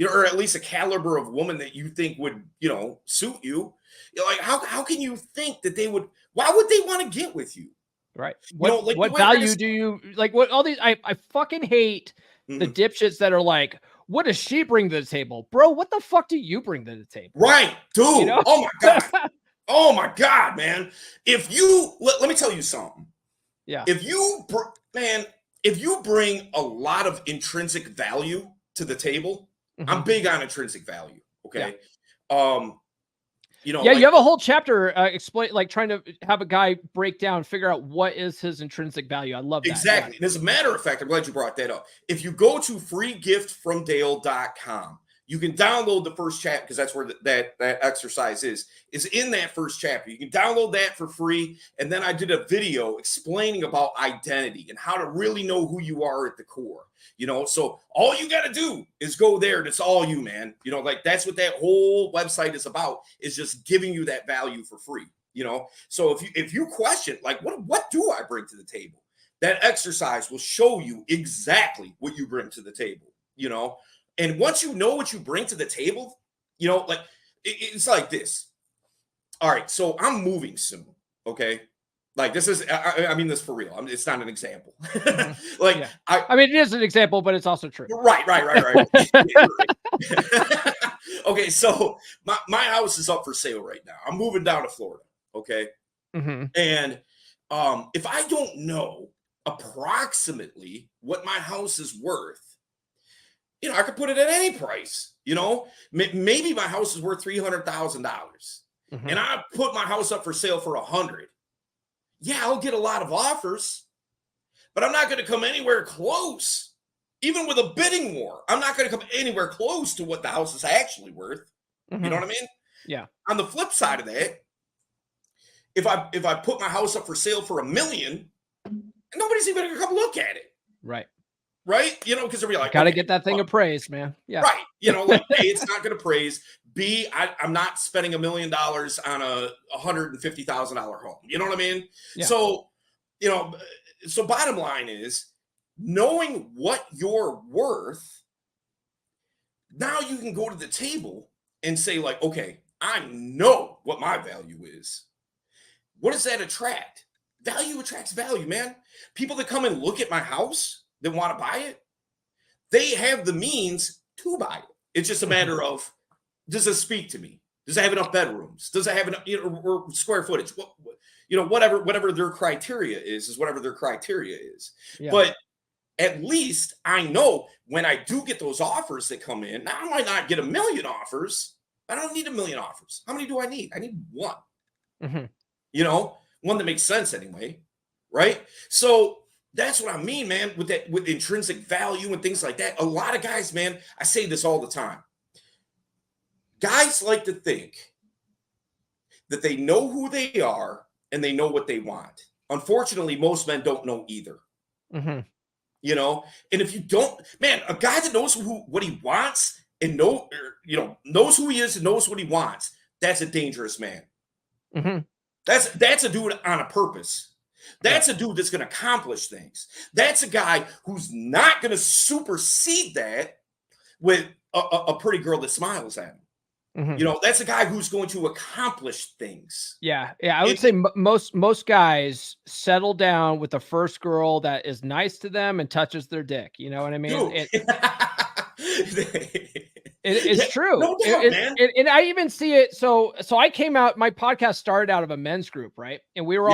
or at least a caliber of woman that you think would, suit you? Like, how can you think that they would? Why would they want to get with you? Right. Like, What value do you like? What all these? I fucking hate the Mhm. dipshits that are like, what does she bring to the table, bro? What the fuck do you bring to the table? Right, dude. You know? Oh my god. Oh my god, man. If you let me tell you something. Yeah. If you bring a lot of intrinsic value to the table, I'm Mhm. big on intrinsic value. Okay. Yeah, like, you have a whole chapter explain, like, trying to have a guy break down, figure out what is his intrinsic value. I love that. exactly. And as a matter of fact, I'm glad you brought that up. If you go to freegiftfromdale.com, you can download the first chapter, because that's where that exercise is in that first chapter. You can download that for free. And then I did a video explaining about identity and how to really know who you are at the core. So all you got to do is go there. And it's all you, man. Like, that's what that whole website is about, is just giving you that value for free. So if you question, like, what do I bring to the table? That exercise will show you exactly what you bring to the table. And once you know what you bring to the table, like, it's like this. All right, so I'm moving soon. Okay. Like, this is, I mean this for real. It's not an example. Like, Yeah. I mean, it is an example, but it's also true. Right. Okay, so my house is up for sale right now. I'm moving down to Florida. Okay. Mm-hmm. And if I don't know approximately what my house is worth, I could put it at any price. Maybe my house is worth $300,000, Mm-hmm. and I put my house up for sale for $100,000. Yeah, I'll get a lot of offers, but I'm not going to come anywhere close. Even with a bidding war, I'm not going to come anywhere close to what the house is actually worth. Mm-hmm. You know what I mean? Yeah. On the flip side of that, if I put my house up for sale for $1 million, nobody's even going to come look at it. Right. Right? Because they'll be like, Got to okay, get that thing appraised, man. Yeah. Right. Like, A, it's not going to praise. B, I'm not spending $1 million on a $150,000 home. You know what I mean? Yeah. So, so bottom line is, knowing what you're worth, now you can go to the table and say, like, okay, I know what my value is. What does that attract? Value attracts value, man. People that come and look at my house that want to buy it, they have the means to buy it. It's just a matter of, does it speak to me? Does it have enough bedrooms? Does it have enough, or square footage? Whatever their criteria is whatever their criteria is. Yeah. But at least I know when I do get those offers that come in. Now, I might not get 1 million offers. I don't need 1 million offers. How many do I need? I need one. Mm-hmm. One that makes sense anyway, right? So that's what I mean, man, with intrinsic value and things like that. A lot of guys, man, I say this all the time. Guys like to think that they know who they are and they know what they want. unfortunately, most men don't know either. Mm-hmm. You know, and if you don't, man, a guy that knows what he wants and knows who he is and knows what he wants, that's a dangerous man. Mm-hmm. That's a dude on a purpose. That's a dude that's going to accomplish things. That's a guy who's not going to supersede that with a pretty girl that smiles at him. Mm-hmm. You know, that's a guy who's going to accomplish things. Yeah. I would say most guys settle down with the first girl that is nice to them and touches their dick. You know what I mean? It's true. No doubt, man. And I even see it. So I came out. My podcast started out of a men's group, right? And we were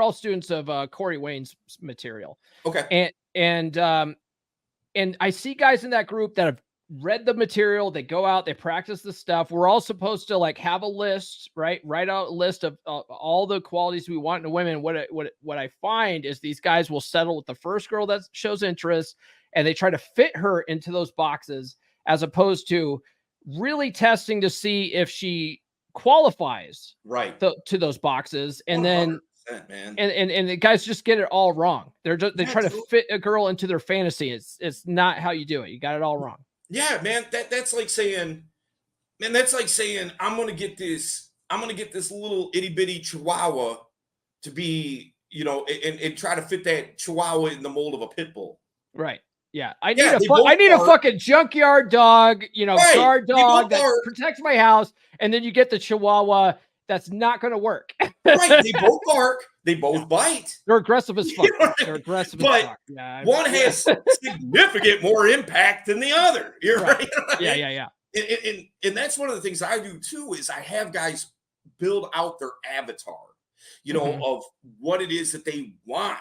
all students of Corey Wayne's material. Okay. And I see guys in that group that have read the material. They go out, they practice the stuff. We're all supposed to like have a list, right? Write out a list of all the qualities we want in a women. What I find is these guys will settle with the first girl that shows interest, and they try to fit her into those boxes, as opposed to really testing to see if she qualifies to those boxes. And then man. And the guys just get it all wrong. They try to fit a girl into their fantasy. It's not how you do it. You got it all wrong. Yeah, man. That's like saying, I'm gonna get this little itty bitty chihuahua to be, you know, and try to fit that chihuahua in the mold of a pit bull. Right. Yeah. I need a fucking junkyard dog, you know, guard dog that protects my house. And then you get the chihuahua that's not going to work. Right. They both bark. They both bite. They're aggressive as fuck. They're aggressive as fuck. Yeah, one has significant more impact than the other. You're right. Yeah. And that's one of the things I do too, is I have guys build out their avatar, you know, of what it is that they want,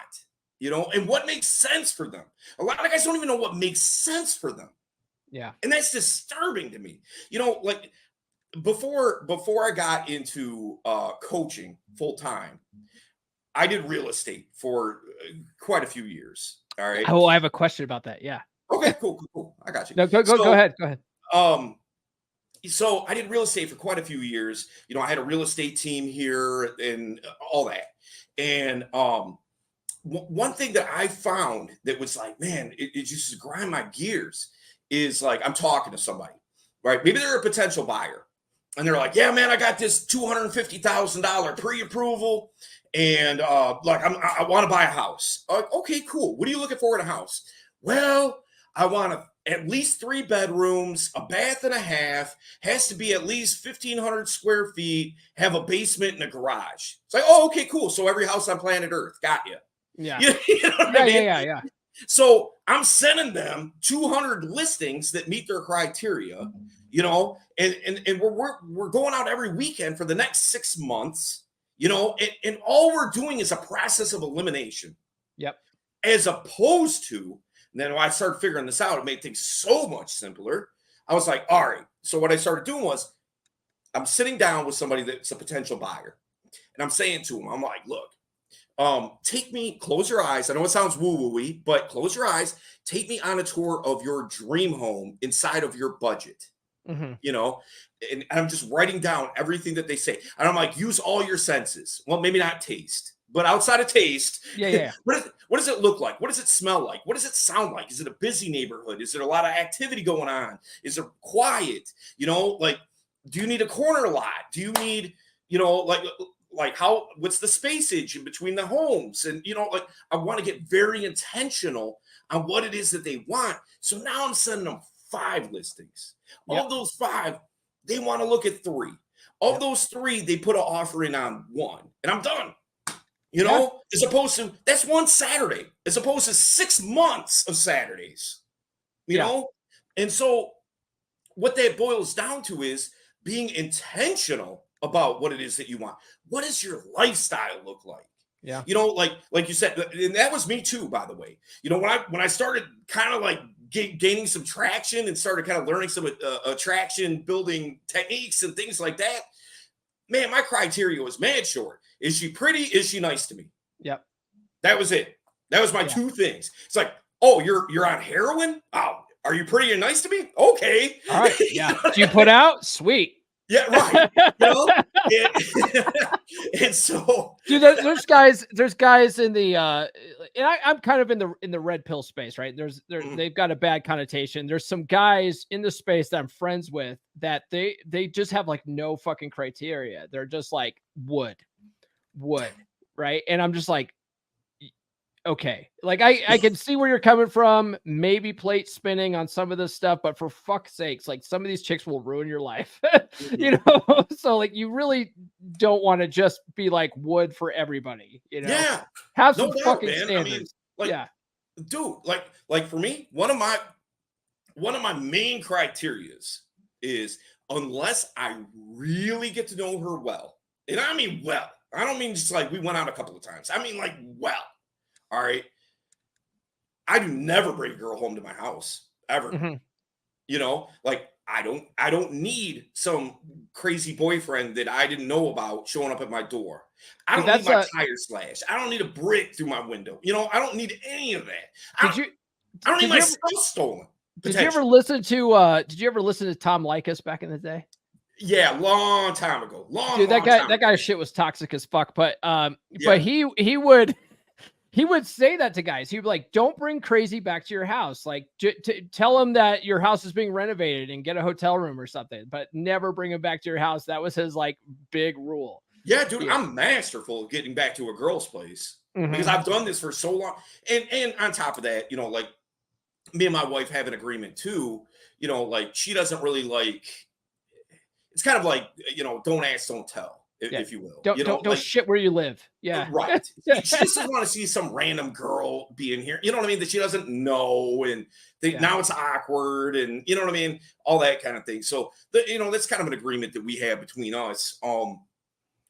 you know, and what makes sense for them. A lot of guys don't even know what makes sense for them. Yeah. And that's disturbing to me. You know, like before I got into coaching full time, I did real estate for quite a few years. All right. Oh, I have a question about that. Yeah. Okay, cool. I got you. No, go ahead. Go ahead. So I did real estate for quite a few years. You know, I had a real estate team here and all that. And one thing that I found that was like, man, it just grind my gears is like, I'm talking to somebody, right? Maybe they're a potential buyer. And they're like, yeah, man, I got this $250,000 pre-approval. And I want to buy a house. Like, okay, cool. What are you looking for in a house? Well, I want at least 3 bedrooms, a bath and a half, has to be at least 1,500 square feet, have a basement and a garage. It's like, oh, okay, cool. So every house on planet Earth, got you. Yeah. You know what I mean? Yeah. So I'm sending them 200 listings that meet their criteria, you know, and we're going out every weekend for the next 6 months, you know, and all we're doing is a process of elimination. Yep. As opposed to, then when I started figuring this out, it made things so much simpler. I was like, all right. So what I started doing was I'm sitting down with somebody that's a potential buyer, and I'm saying to them, I'm like, look, close your eyes. I know it sounds woo-woo-y, but close your eyes. Take me on a tour of your dream home inside of your budget. You know, and I'm just writing down everything that they say. And I'm like, use all your senses. Well, maybe not taste, but outside of taste. Yeah. What does it look like? What does it smell like? What does it sound like? Is it a busy neighborhood? Is there a lot of activity going on? Is it quiet? You know, like, do you need a corner lot? Do you need, you know, like what's the spacage in between the homes? And, you know, like, I want to get very intentional on what it is that they want. So now I'm sending them 5 listings. Of those 5, they want to look at 3. Of those 3, they put an offer in on 1, and I'm done. You know, as opposed to, that's one Saturday, as opposed to 6 months of Saturdays, you know? And so what that boils down to is being intentional about what it is that you want. What does your lifestyle look like? Yeah. You know, like you said, and that was me too, by the way. You know, when I started kind of like gaining some traction and started kind of learning some attraction building techniques and things like that, man, my criteria was mad short. Is she pretty? Is she nice to me? Yep. That was it. That was my 2 things. It's like, oh, you're on heroin? Oh, are you pretty and nice to me? Okay. All right. Yeah. Do you put out? Sweet. Yeah, right. You know? and And so, Dude, there's guys in the and I'm kind of in the red pill space, right? They've got a bad connotation. There's some guys in the space that I'm friends with that they just have like no fucking criteria. They're just like wood, right? And I'm just like, okay, like I can see where you're coming from. Maybe plate spinning on some of this stuff, but for fuck's sakes, like some of these chicks will ruin your life, you know. So like you really don't want to just be like wood for everybody, you know. yeah, Have no some doubt, fucking man. standards. I mean, like, Yeah, dude, like for me, one of my main criterias is unless I really get to know her well, and I mean well. I don't mean just like we went out a couple of times. I mean like well. All right. I do never bring a girl home to my house ever. Mm-hmm. You know, like I don't need some crazy boyfriend that I didn't know about showing up at my door. I don't need my tire slashed. I don't need a brick through my window. You know, I don't need any of that. I don't need my stuff stolen. Did you ever listen to Tom Likas back in the day? Yeah, long time ago. Dude, that guy's shit was toxic as fuck. But he would say that to guys. He'd be like, don't bring crazy back to your house. Like, tell him that your house is being renovated and get a hotel room or something, but never bring him back to your house. That was his, like, big rule. Yeah, dude, I'm masterful at getting back to a girl's place because I've done this for so long. And on top of that, you know, like, me and my wife have an agreement, too. You know, like, she doesn't really, like, it's kind of like, you know, don't ask, don't tell. If you will, don't shit where you live. Yeah, right. She just doesn't want to see some random girl be in here. You know what I mean? That she doesn't know, and now it's awkward, and you know what I mean? All that kind of thing. So, that's kind of an agreement that we have between us,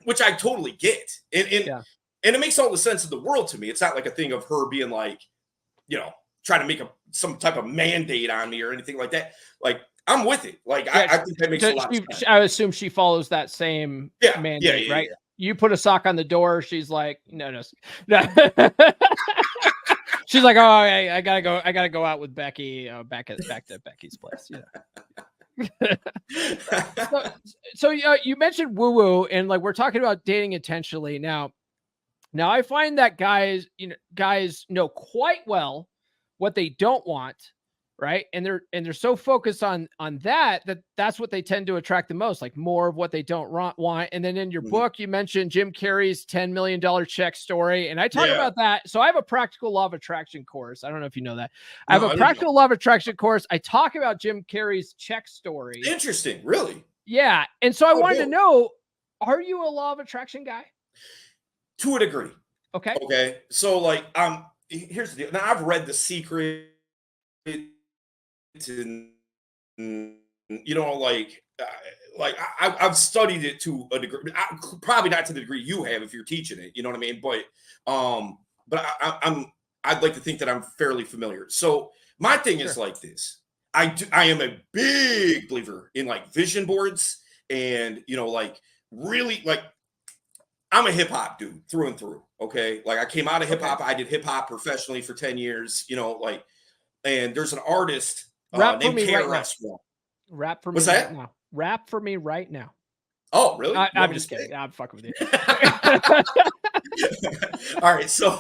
which I totally get, and it makes all the sense in the world to me. It's not like a thing of her being like, you know, trying to make some type of mandate on me or anything like that. Like, I'm with it. Like, I think that makes a lot of sense. I assume she follows that same mandate, right? Yeah. You put a sock on the door, she's like, no. She's like, oh, I gotta go out with Becky, back to Becky's place. Yeah. So you mentioned woo-woo, and like we're talking about dating intentionally now. Now I find that guys know quite well what they don't want. Right. And they're so focused on that's what they tend to attract the most, like more of what they don't want. And then in your book, you mentioned Jim Carrey's $10 million check story. And I talk about that. So I have a practical law of attraction course. I don't know if you know that. I have a practical law of attraction course. I talk about Jim Carrey's check story. Interesting. Really? Yeah. And so I wanted to know, are you a law of attraction guy? To a degree. Okay. So like, here's the deal. Now I've read The Secret. And you know, like I've studied it to a degree, probably not to the degree you have if you're teaching it, you know what I mean? But I'd like to think that I'm fairly familiar. So my thing is like this. I am a big believer in like vision boards, and you know, like really, like I'm a hip hop dude through and through. Okay, like I came out of hip hop. I did hip hop professionally for 10 years. You know, like, and there's an artist. Rap for me right now. Rap for me right now. Rap for me right now. Oh, really? I'm just kidding. I'm fucking with you. All right. So,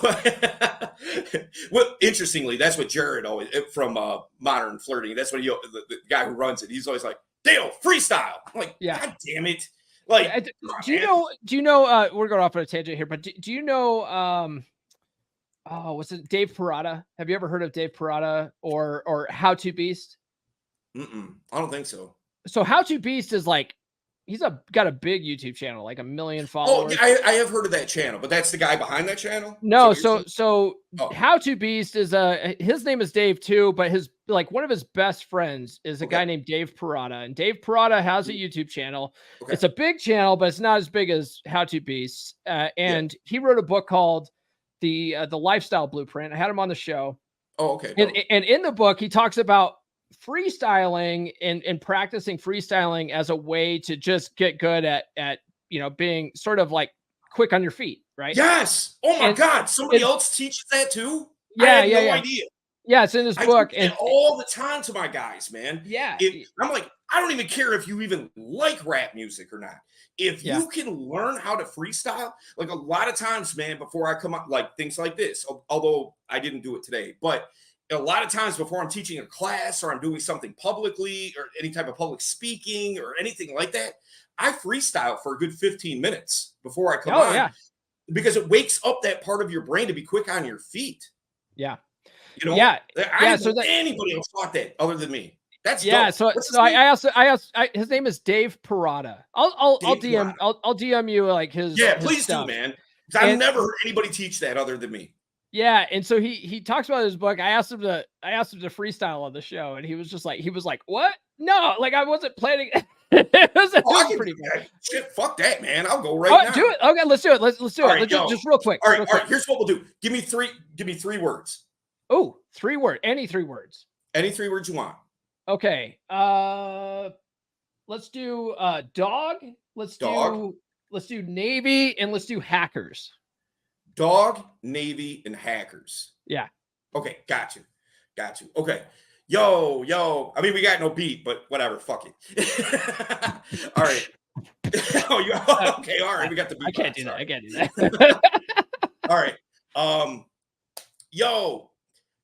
well, interestingly, that's what Jared always from Modern Flirting. That's what the guy who runs it. He's always like, Dale, freestyle. I'm like, God damn it! Like, do you know? We're going off on a tangent here, but do you know? What's it? Dave Parada. Have you ever heard of Dave Parada or How to Beast? I don't think so. So How to Beast is like, he's got a big YouTube channel, like 1 million followers. Oh, I have heard of that channel, but that's the guy behind that channel? No, so How to Beast is his name is Dave too, but his one of his best friends is a guy named Dave Parada, and Dave Parada has a YouTube channel. It's a big channel, but it's not as big as How to Beast. And he wrote a book called the Lifestyle Blueprint. I had him on the show. Oh, okay. And in the book, he talks about freestyling and practicing freestyling as a way to just get good at being sort of like quick on your feet, right? Yes. Oh my God. Somebody else teaches that too? Yeah, I had no idea. Yeah, it's in this book. And all the time to my guys, man. Yeah. I'm like, I don't even care if you even like rap music or not. If Yeah. you can learn how to freestyle, like a lot of times, man, before I come up, like things like this, although I didn't do it today, but a lot of times before I'm teaching a class or I'm doing something publicly or any type of public speaking or anything like that, I freestyle for a good 15 minutes before I come on yeah. because it wakes up that part of your brain to be quick on your feet. Yeah. You know, Yeah. I Yeah. didn't So know anybody else thought that other than me. That's yeah. dope. So, What's his so name? I also, his name is Dave Parada. I'll Dave DM, Parada. I'll DM you like his, Yeah, his please stuff. do, man. 'Cause I've And never heard anybody teach that other than me. yeah, and so he talks about his book. I asked him to freestyle on the show, and he was like, "What? No, like I wasn't planning." it was pretty good. Shit, fuck that, man. I'll go right now. Do it. Okay, let's do it. Let's do All it. right, Let's yo. just real quick. All right. Here's what we'll do. Give me three words. Oh, 3 words. Any 3 words. Any 3 words you want. Okay. Let's do dog. Dog. Let's do Navy, and let's do hackers. Dog, Navy, and hackers. Yeah. Okay, got you. Okay. Yo. I mean, we got no beat, but whatever. Fuck it. All right. Okay. All right. We got the beat. I can't do that. All right. Yo,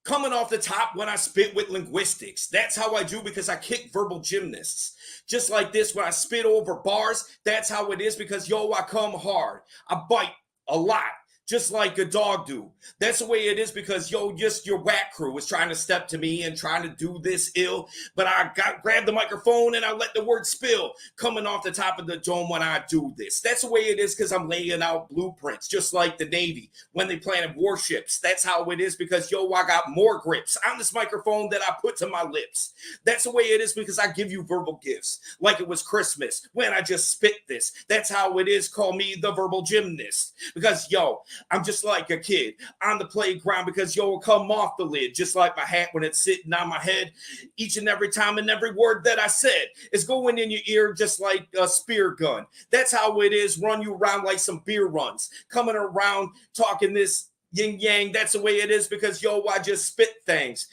coming off the top when I spit with linguistics. That's how I do because I kick verbal gymnasts. Just like this when I spit over bars. That's how it is because, yo, I come hard. I bite a lot. Just like a dog do. That's the way it is because, yo, just your whack crew was trying to step to me and trying to do this ill. But I grabbed the microphone and I let the word spill coming off the top of the dome when I do this. That's the way it is because I'm laying out blueprints, just like the Navy when they planted warships. That's how it is because, yo, I got more grips on this microphone that I put to my lips. That's the way it is because I give you verbal gifts like it was Christmas when I just spit this. That's how it is. Call me the verbal gymnast because, yo, I'm just like a kid on the playground because, yo, will come off the lid just like my hat when it's sitting on my head. Each and every time and every word that I said is going in your ear just like a spear gun. That's how it is. Run you around like some beer runs. Coming around talking this yin yang. That's the way it is because, yo, I just spit things.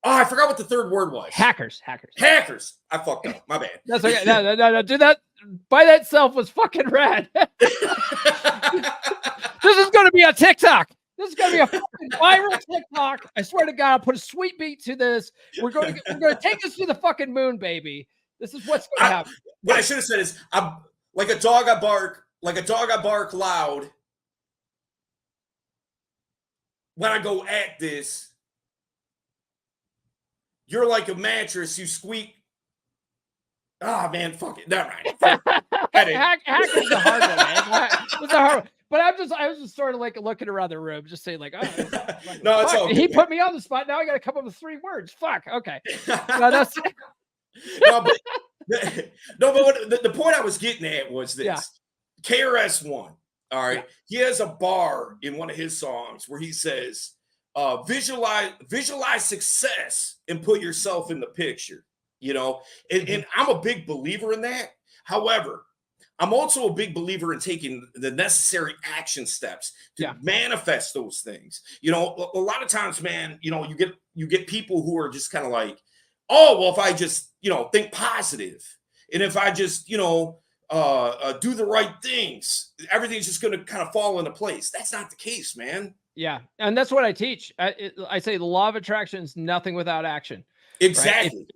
Oh, I forgot what the 3rd word was. Hackers. I fucked up. My bad. That's okay. No. Do that by that self was fucking rad. This is going to be a TikTok. This is going to be a fucking viral TikTok. I swear to God, I'll put a sweet beat to this. We're going to take this to the fucking moon, baby. This is what's going to happen. What I should have said is, I'm like a dog. I bark loud. When I go at this, you're like a mattress. You squeak. Ah, man, fuck it. Never mind. Hacker's a hard one, man. It's a hard one. But I was just sort of like looking around the room, just saying like, oh, no, it's all good, he man. put me on the spot. Now I got to come up with 3 words. Fuck. Okay. No, that's but the point I was getting at was this. Yeah. KRS-One. All right. Yeah. He has a bar in one of his songs where he says, visualize success and put yourself in the picture. You know, and I'm a big believer in that. However, I'm also a big believer in taking the necessary action steps to manifest those things. You know, a lot of times, man, you know, you get people who are just kind of like, oh, well, if I just, you know, think positive and if I just, you know, do the right things, everything's just going to kind of fall into place. That's not the case, man. Yeah. And that's what I teach. I say the law of attraction is nothing without action. Exactly. Right?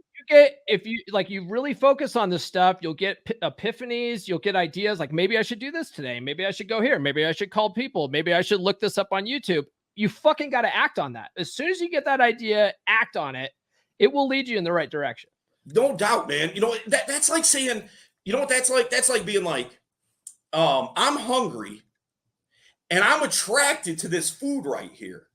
If you really focus on this stuff, you'll get epiphanies, you'll get ideas like maybe I should do this today. Maybe I should go here. Maybe I should call people. Maybe I should look this up on YouTube. You fucking got to act on that. As soon as you get that idea, act on it. It will lead you in the right direction. No doubt, man. You know, that's like saying, you know what that's like? That's like being like, I'm hungry and I'm attracted to this food right here.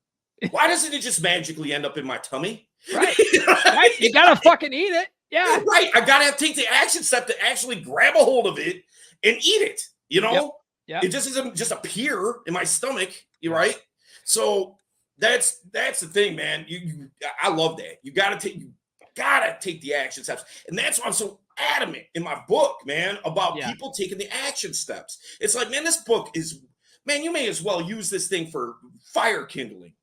Why doesn't it just magically end up in my tummy? Right. Right. You gotta fucking eat it. Yeah. Right. I gotta take the action step to actually grab a hold of it and eat it. You know? Yep. It just doesn't just appear in my stomach. You're right. So that's the thing, man. I love that. You gotta take the action steps. And that's why I'm so adamant in my book, man, about people taking the action steps. It's like, man, this book is, man, you may as well use this thing for fire kindling.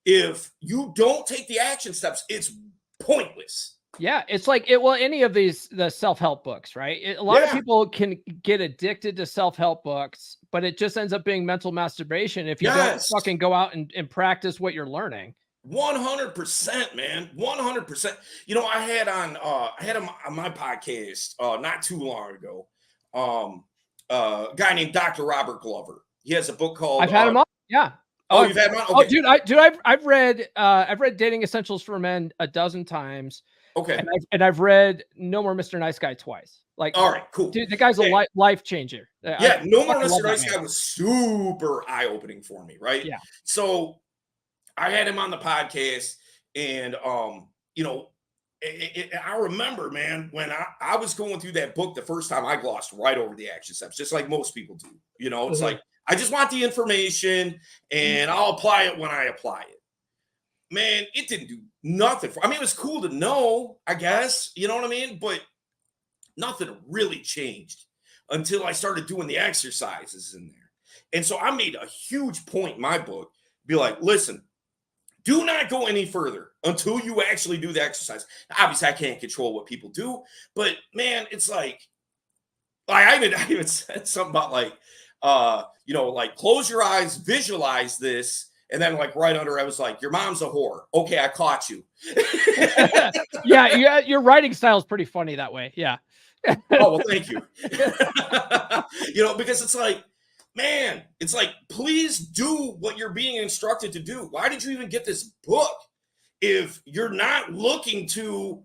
If you don't take the action steps, it's pointless. Yeah, it's like it. Well, any of the self-help books, right? A lot of people can get addicted to self-help books, but it just ends up being mental masturbation if you don't Yes. fucking go out and practice what you're learning. 100%, man. 100%. You know, I had him on my podcast not too long ago. A guy named Dr. Robert Glover. He has a book called I've had him on. Yeah. Oh, you've had him on? Oh, Okay. dude, I've read Dating Essentials for Men a dozen times. Okay. And I've read No More Mr. Nice Guy twice. Like, all right, cool. Dude, the guy's a life changer. Yeah, No More Mr. Nice Guy was super eye-opening for me, right? Yeah. So I had him on the podcast, and you know, I remember, man, when I was going through that book the first time, I glossed right over the action steps, just like most people do. You know, it's like, I just want the information and I'll apply it when I apply it. Man, it didn't do nothing for, I mean, it was cool to know, I guess, you know what I mean? But nothing really changed until I started doing the exercises in there. And so I made a huge point in my book, be like, listen, do not go any further until you actually do the exercise. Now, obviously, I can't control what people do, but man, it's like I even said something about like, you know, like close your eyes, visualize this, and then like right under, I was like, your mom's a whore. Okay, I caught you. yeah, your writing style is pretty funny that way. Yeah. Oh, well, thank you. You know, because it's like, man, it's like, please do what you're being instructed to do. Why did you even get this book if you're not looking to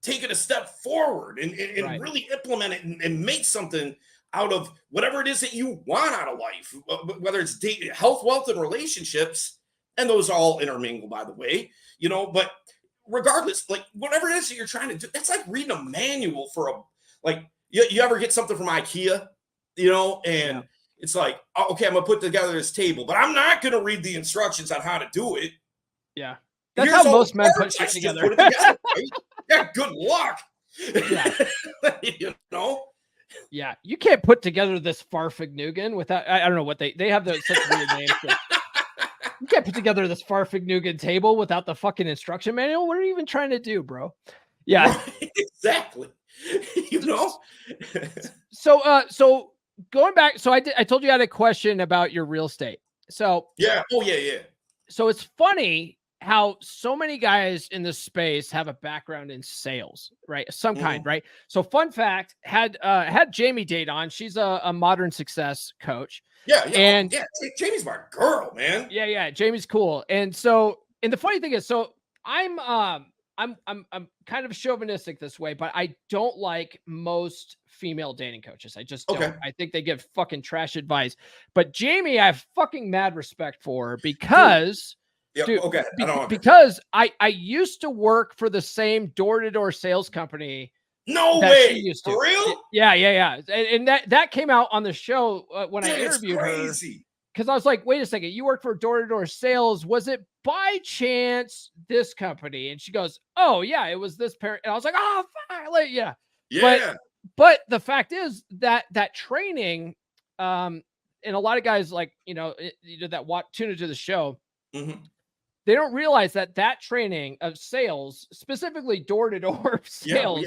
take it a step forward and Right. really implement it and make something out of whatever it is that you want out of life, whether it's health, wealth, and relationships, and those all intermingle, by the way, you know, but regardless, like whatever it is that you're trying to do, that's like reading a manual for a, like, you ever get something from IKEA, you know, and it's like, oh, okay, I'm gonna put together this table, but I'm not gonna read the instructions on how to do it. Yeah. That's how most men put shit together. Put it together, right? Yeah, good luck. Yeah. You know? Yeah. You can't put together this Farfignugan without, I don't know what they have such weird names. You can't put together this Farfignugan table without the fucking instruction manual. What are you even trying to do, bro? Yeah. Right, exactly. You know? So going back, so I told you I had a question about your real estate. So yeah. Oh, yeah. So it's funny how so many guys in this space have a background in sales, right? Some kind, right? So fun fact, had Jamie Date on. She's a modern success coach. Yeah. And Jamie's my girl, man. Yeah. Jamie's cool. And so, and the funny thing is, so I'm kind of chauvinistic this way, but I don't like most female dating coaches. I just don't. I think they give fucking trash advice. But Jamie, I have fucking mad respect for because because I used to work for the same door-to-door sales company. No way. For real? Yeah. And that came out on the show when I interviewed her. Because I was like, wait a second, you work for door-to-door sales. Was it by chance this company? And she goes, oh, yeah, it was this parent. And I was like, oh, fuck, yeah. But the fact is that training, and a lot of guys like, that tune into the show, they don't realize that training of sales, specifically door-to-door sales,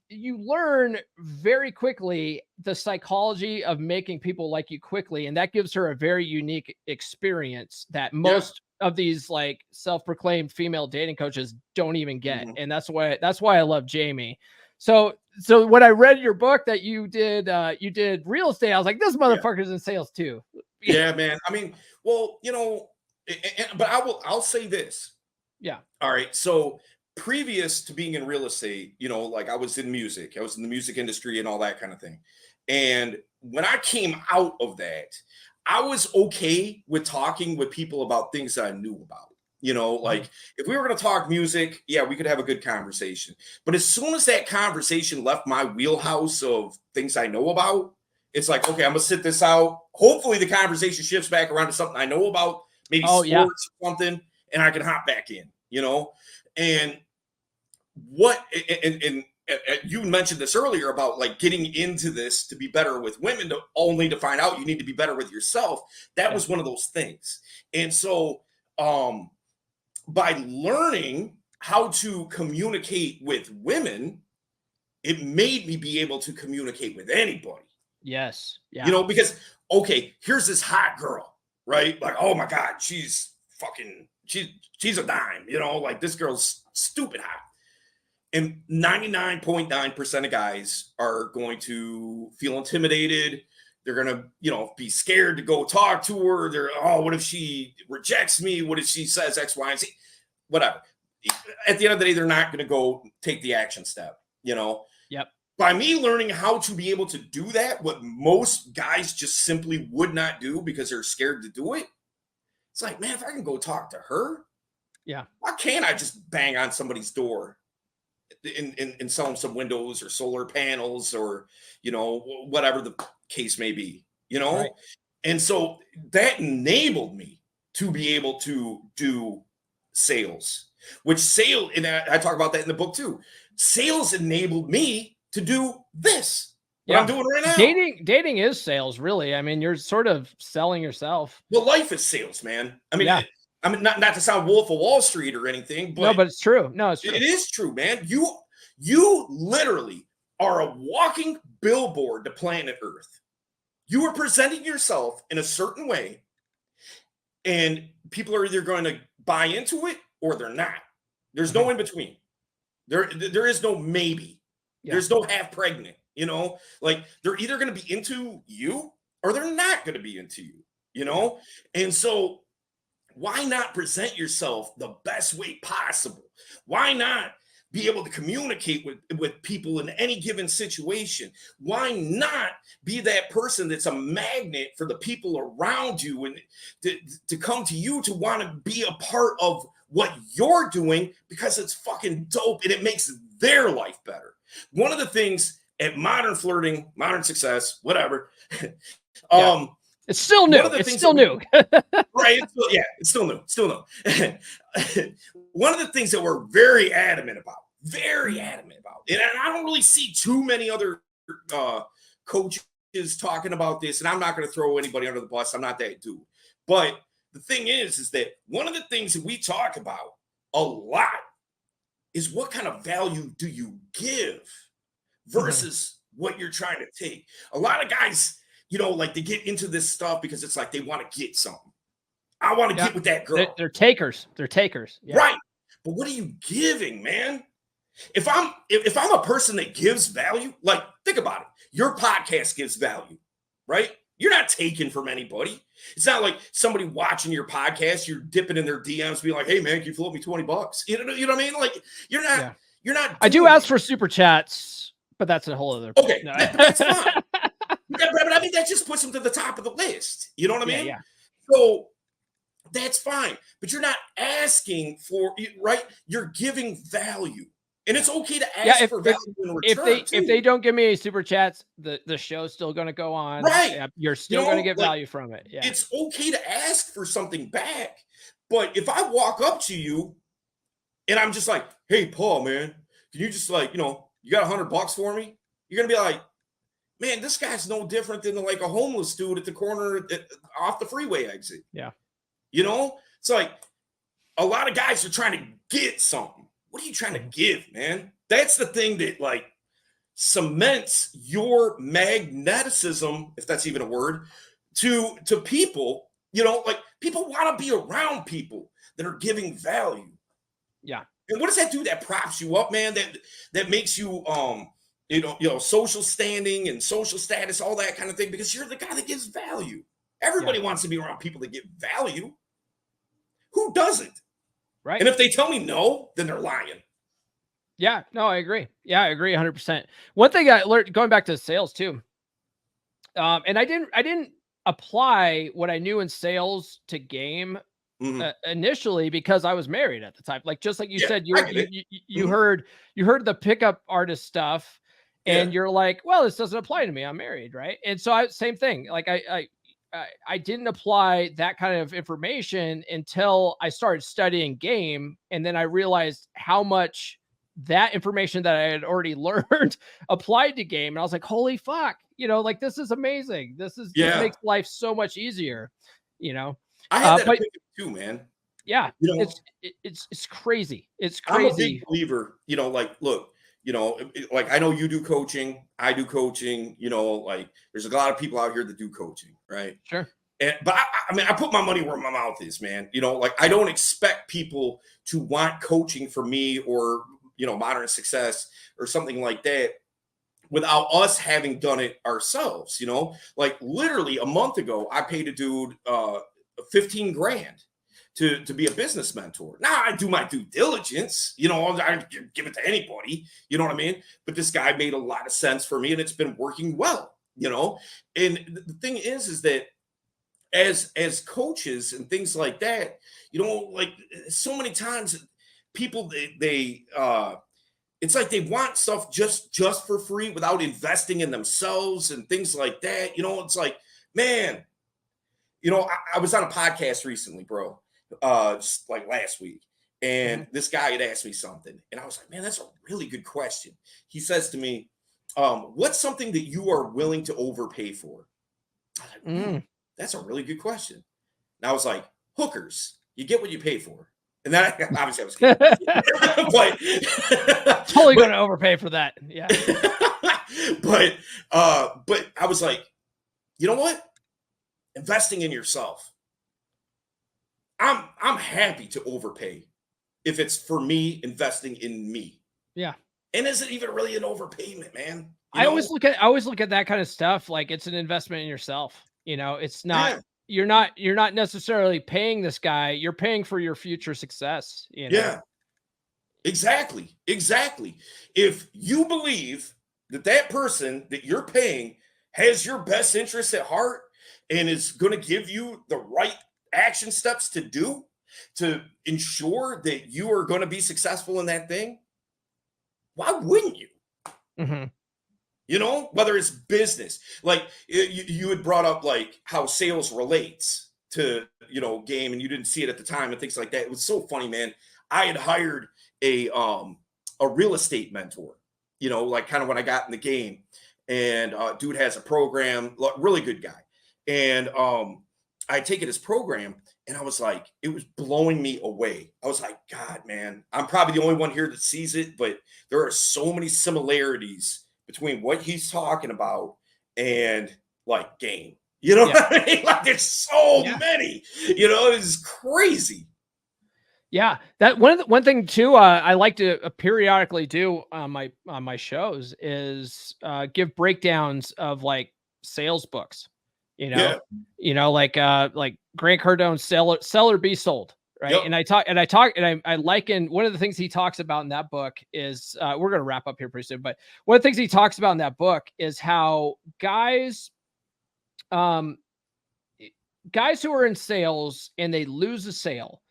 you learn very quickly the psychology of making people like you quickly. And that gives her a very unique experience that most of these like self-proclaimed female dating coaches don't even get. And that's why I love Jamie. So when I read your book that you did real estate, I was like, this motherfucker's in sales too. Yeah, man. I mean, well, but I'll say this. Yeah. All right. So previous to being in real estate, like I was in music, I was in the music industry and all that kind of thing. And when I came out of that, I was okay with talking with people about things that I knew about, like if we were going to talk music, we could have a good conversation. But as soon as that conversation left my wheelhouse of things I know about, it's like, okay, I'm going to sit this out. Hopefully the conversation shifts back around to something I know about, maybe sports or something, and I can hop back in, and you mentioned this earlier about like getting into this to be better with women, only to find out you need to be better with yourself. That was one of those things. And so by learning how to communicate with women, it made me be able to communicate with anybody. Yes. Yeah. You know, because okay, here's this hot girl, right? Like, oh my God, she's a dime, you know, like this girl's stupid hot. And 99.9% of guys are going to feel intimidated. They're going to, you know, be scared to go talk to her. They're, oh, what if she rejects me? What if she says X, Y, and Z? Whatever. At the end of the day, they're not going to go take the action step, you know? Yep. By me learning how to be able to do that, what most guys just simply would not do because they're scared to do it. It's like, man, if I can go talk to her, yeah, why can't I just bang on somebody's door and sell them some windows or solar panels or, you know, whatever the case may be, you know? Right. And so that enabled me to be able to do sales, and I talk about that in the book too. Sales enabled me to do this, what I'm doing right now. Dating is sales, really. I mean, you're sort of selling yourself. Well, life is sales, man. I mean, I mean, not to sound Wolf of Wall Street or anything, but no, but it's true. No, it's true. It is true, man. You literally are a walking billboard to planet Earth. You are presenting yourself in a certain way, and people are either going to buy into it or they're not. There's no in between. There is no maybe. Yeah. There's no half pregnant. You know, like they're either going to be into you or they're not going to be into you. You know, and so why not present yourself the best way possible? Why not be able to communicate with people in any given situation? Why not be that person that's a magnet for the people around you and to come to you to want to be a part of what you're doing because it's fucking dope and it makes their life better? One of the things at Modern Flirting, Modern Success, whatever, it's still new. It's still new. Right. It's still new. Still new. One of the things that we're very adamant about, and I don't really see too many other coaches talking about this, and I'm not going to throw anybody under the bus. I'm not that dude. But the thing is that one of the things that we talk about a lot is what kind of value do you give versus what you're trying to take. A lot of guys, you know, like they get into this stuff because it's like they want to get something. I want to get with that girl. They're takers. They're takers. Yeah. Right. But what are you giving, man? If I'm a person that gives value, like think about it. Your podcast gives value, right? You're not taking from anybody. It's not like somebody watching your podcast, you're dipping in their DMs, being like, "Hey man, can you float me $20?" You know what I mean? Like you're not. I do ask for super chats, but that's a whole other. Okay, that's fine. But I mean, that just puts them to the top of the list. You know what I mean? Yeah. So that's fine. But you're not asking for, right? You're giving value. And it's okay to ask for value in return. If they don't give me a super chats, the show's still going to go on. Right. You're still going to get value from it. Yeah. It's okay to ask for something back. But if I walk up to you and I'm just like, "Hey, Paul, man, can you just like, you know, you got $100 for me?" You're going to be like, "Man, this guy's no different than like a homeless dude at the corner off the freeway exit." Yeah. You know, it's like a lot of guys are trying to get something. What are you trying to give, man? That's the thing that like cements your magnetism, if that's even a word, to people. You know, like people want to be around people that are giving value. Yeah. And what does that do? That props you up, man. That makes you you know, social standing and social status, all that kind of thing, because you're the guy that gives value. Everybody wants to be around people that give value. Who doesn't? Right. And if they tell me no, then they're lying. Yeah, no, I agree. Yeah, I agree 100%. One thing I learned going back to sales too. And I didn't apply what I knew in sales to game initially because I was married at the time. Like, just like you said, you heard the pickup artist stuff and you're like, well, this doesn't apply to me. I'm married. Right. And so same thing. Like I didn't apply that kind of information until I started studying game. And then I realized how much that information that I had already learned applied to game. And I was like, holy fuck, you know, like, this is amazing. This makes life so much easier, you know? I had that opinion too, man. Yeah. You know, It's crazy. It's I'm a crazy. big believer, like, look, like I know you do coaching, I do coaching, like there's a lot of people out here that do coaching, right? Sure. But I mean, I put my money where my mouth is, man. Like I don't expect people to want coaching for me or, modern success or something like that without us having done it ourselves, like literally a month ago, I paid a dude 15 grand to be a business mentor. Now I do my due diligence, I give it to anybody, you know what I mean? But this guy made a lot of sense for me and it's been working well, and the thing is that as coaches and things like that, like so many times people, they it's like they want stuff just for free without investing in themselves and things like that. It's like, man, I was on a podcast recently, bro, just like last week. And this guy had asked me something. And I was like, man, that's a really good question. He says to me, what's something that you are willing to overpay for? I was like, that's a really good question. And I was like, hookers, you get what you pay for. And then obviously I was kidding. but Totally going to overpay for that. Yeah. but I was like, you know what? Investing in yourself. I'm happy to overpay if it's for me investing in me. Yeah. And is it even really an overpayment, man? I always look at that kind of stuff like it's an investment in yourself. It's not you're not necessarily paying this guy, you're paying for your future success, Yeah. Exactly. If you believe that person that you're paying has your best interests at heart and is going to give you the right action steps to do to ensure that you are going to be successful in that thing, why wouldn't you? Whether it's business, like you had brought up like how sales relates to, game, and you didn't see it at the time and things like that. It was so funny, man. I had hired a real estate mentor, like kind of when I got in the game, and dude has a program, really good guy. And I taken his program and I was like, it was blowing me away. I was like, God, man, I'm probably the only one here that sees it, but there are so many similarities between what he's talking about and like game. What I mean? Like there's so many, it's crazy. Yeah, that one thing too. I like to periodically do on my shows is give breakdowns of like sales books. Like Grant Cardone's Sell or Be Sold, right? Yep. And I liken one of the things he talks about in that book is we're going to wrap up here pretty soon, but one of the things he talks about in that book is how guys who are in sales and they lose a sale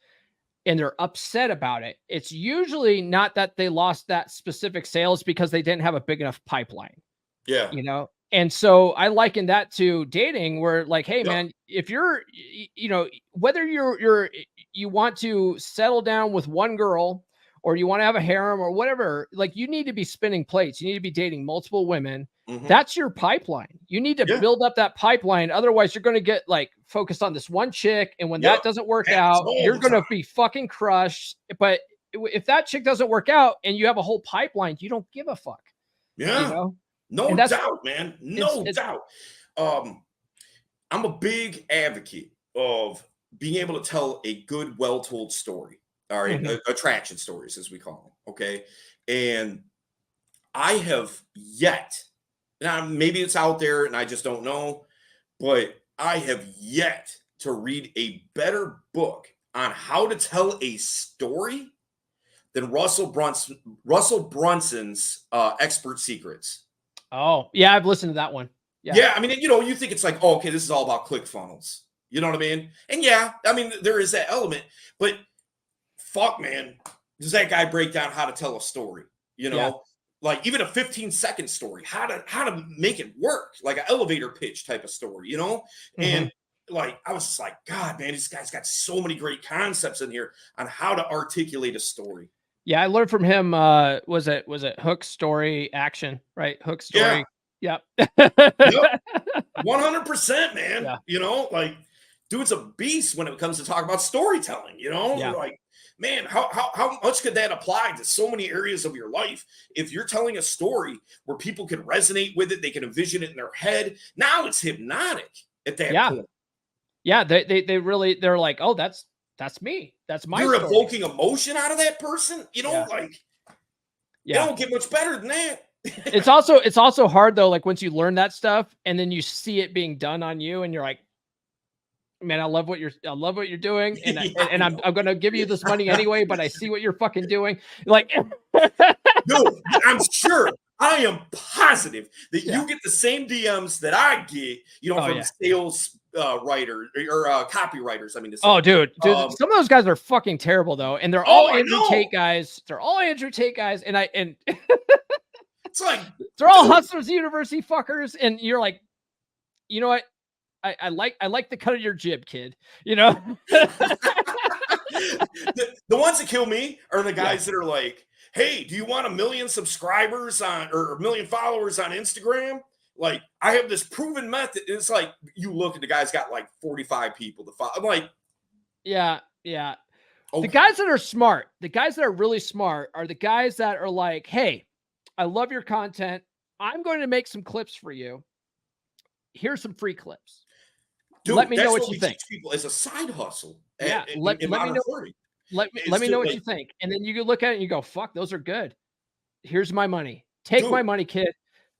and they're upset about it, it's usually not that they lost that specific sales because they didn't have a big enough pipeline. Yeah. And so I liken that to dating where like, hey man, if you're, whether you want to settle down with one girl or you want to have a harem or whatever, like you need to be spinning plates. You need to be dating multiple women. That's your pipeline. You need to build up that pipeline. Otherwise you're going to get like focused on this one chick. And when that doesn't work out, you're going to be fucking crushed. But if that chick doesn't work out and you have a whole pipeline, you don't give a fuck. Yeah. No doubt, man. No doubt. I'm a big advocate of being able to tell a good, well-told story. All right. Attraction stories, as we call them. Okay. And I have yet, now maybe it's out there and I just don't know, but I have yet to read a better book on how to tell a story than Russell Brunson's Expert Secrets. Oh, yeah, I've listened to that one. Yeah, I mean, you think it's like, oh, okay, this is all about ClickFunnels. You know what I mean? And yeah, I mean, there is that element, but fuck, man, does that guy break down how to tell a story? Like even a 15-second story, how to make it work, like an elevator pitch type of story, And like, I was just like, God, man, this guy's got so many great concepts in here on how to articulate a story. Yeah, I learned from him. Was it Hook, Story, Action? Right, Hook, Story. Yep. 100%, man. Yeah. Like dude's a beast when it comes to talk about storytelling, you know? Yeah. Like, man, how much could that apply to so many areas of your life? If you're telling a story where people can resonate with it, they can envision it in their head. Now it's hypnotic at that point. Yeah, they really, they're like, oh, that's me. That's my You're story. evoking emotion out of that person, you know, Yeah. like Yeah. it don't get much better than that. It's also hard though, like once you learn that stuff and then you see it being done on you and you're like, man, I love what you're doing. And Yeah, and I'm going to give you this money anyway, but I see what you're fucking doing. Like, Dude, I'm sure, I am positive that Yeah. you get the same DMs that I get, you know, Oh, from yeah. sales writers or copywriters. I mean, to say. oh, dude, some of those guys are fucking terrible though, and they're all I Andrew know. Tate guys. They're all Andrew Tate guys, and It's like they're all dude. Hustlers University fuckers. And you're like, you know what? I like the cut of your jib, kid. You know, the ones that kill me are the guys that are like, hey, do you want 1 million subscribers or 1 million followers on Instagram? Like, I have this proven method. It's like, you look at the guy's got like 45 people to follow. I'm like, yeah. okay. The guys that are smart, the guys that are really smart are the guys that are like, hey, I love your content. I'm going to make some clips for you. Here's some free clips. Dude, let me know that's what you we think. teach people as a side hustle. Yeah, let me Modern know. Flirting. Let me know what you think. And then you can look at it and you go, fuck, those are good. Here's my money. Take my money, kid.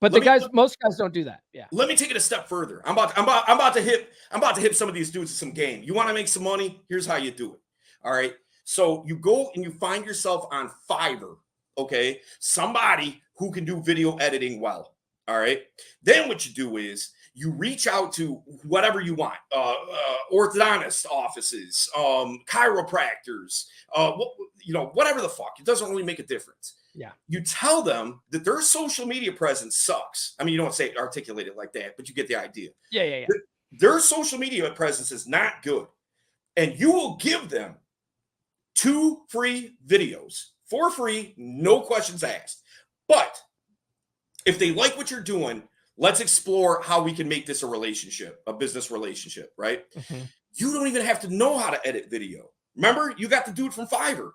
But most guys don't do that. Yeah. Let me take it a step further. I'm about to hit some of these dudes with some game. You want to make some money? Here's how you do it. All right. So you go and you find yourself on Fiverr. Okay. Somebody who can do video editing well. All right. Then what you do is you reach out to whatever you want, orthodontist offices, chiropractors, whatever the fuck. It doesn't really make a difference. Yeah. You tell them that their social media presence sucks. I mean, you don't say articulate it like that, but you get the idea. Yeah. Their social media presence is not good. And you will give them 2 free videos for free, no questions asked. But if they like what you're doing, let's explore how we can make this a relationship, a business relationship, right? Mm-hmm. You don't even have to know how to edit video. Remember, you got the dude from Fiverr.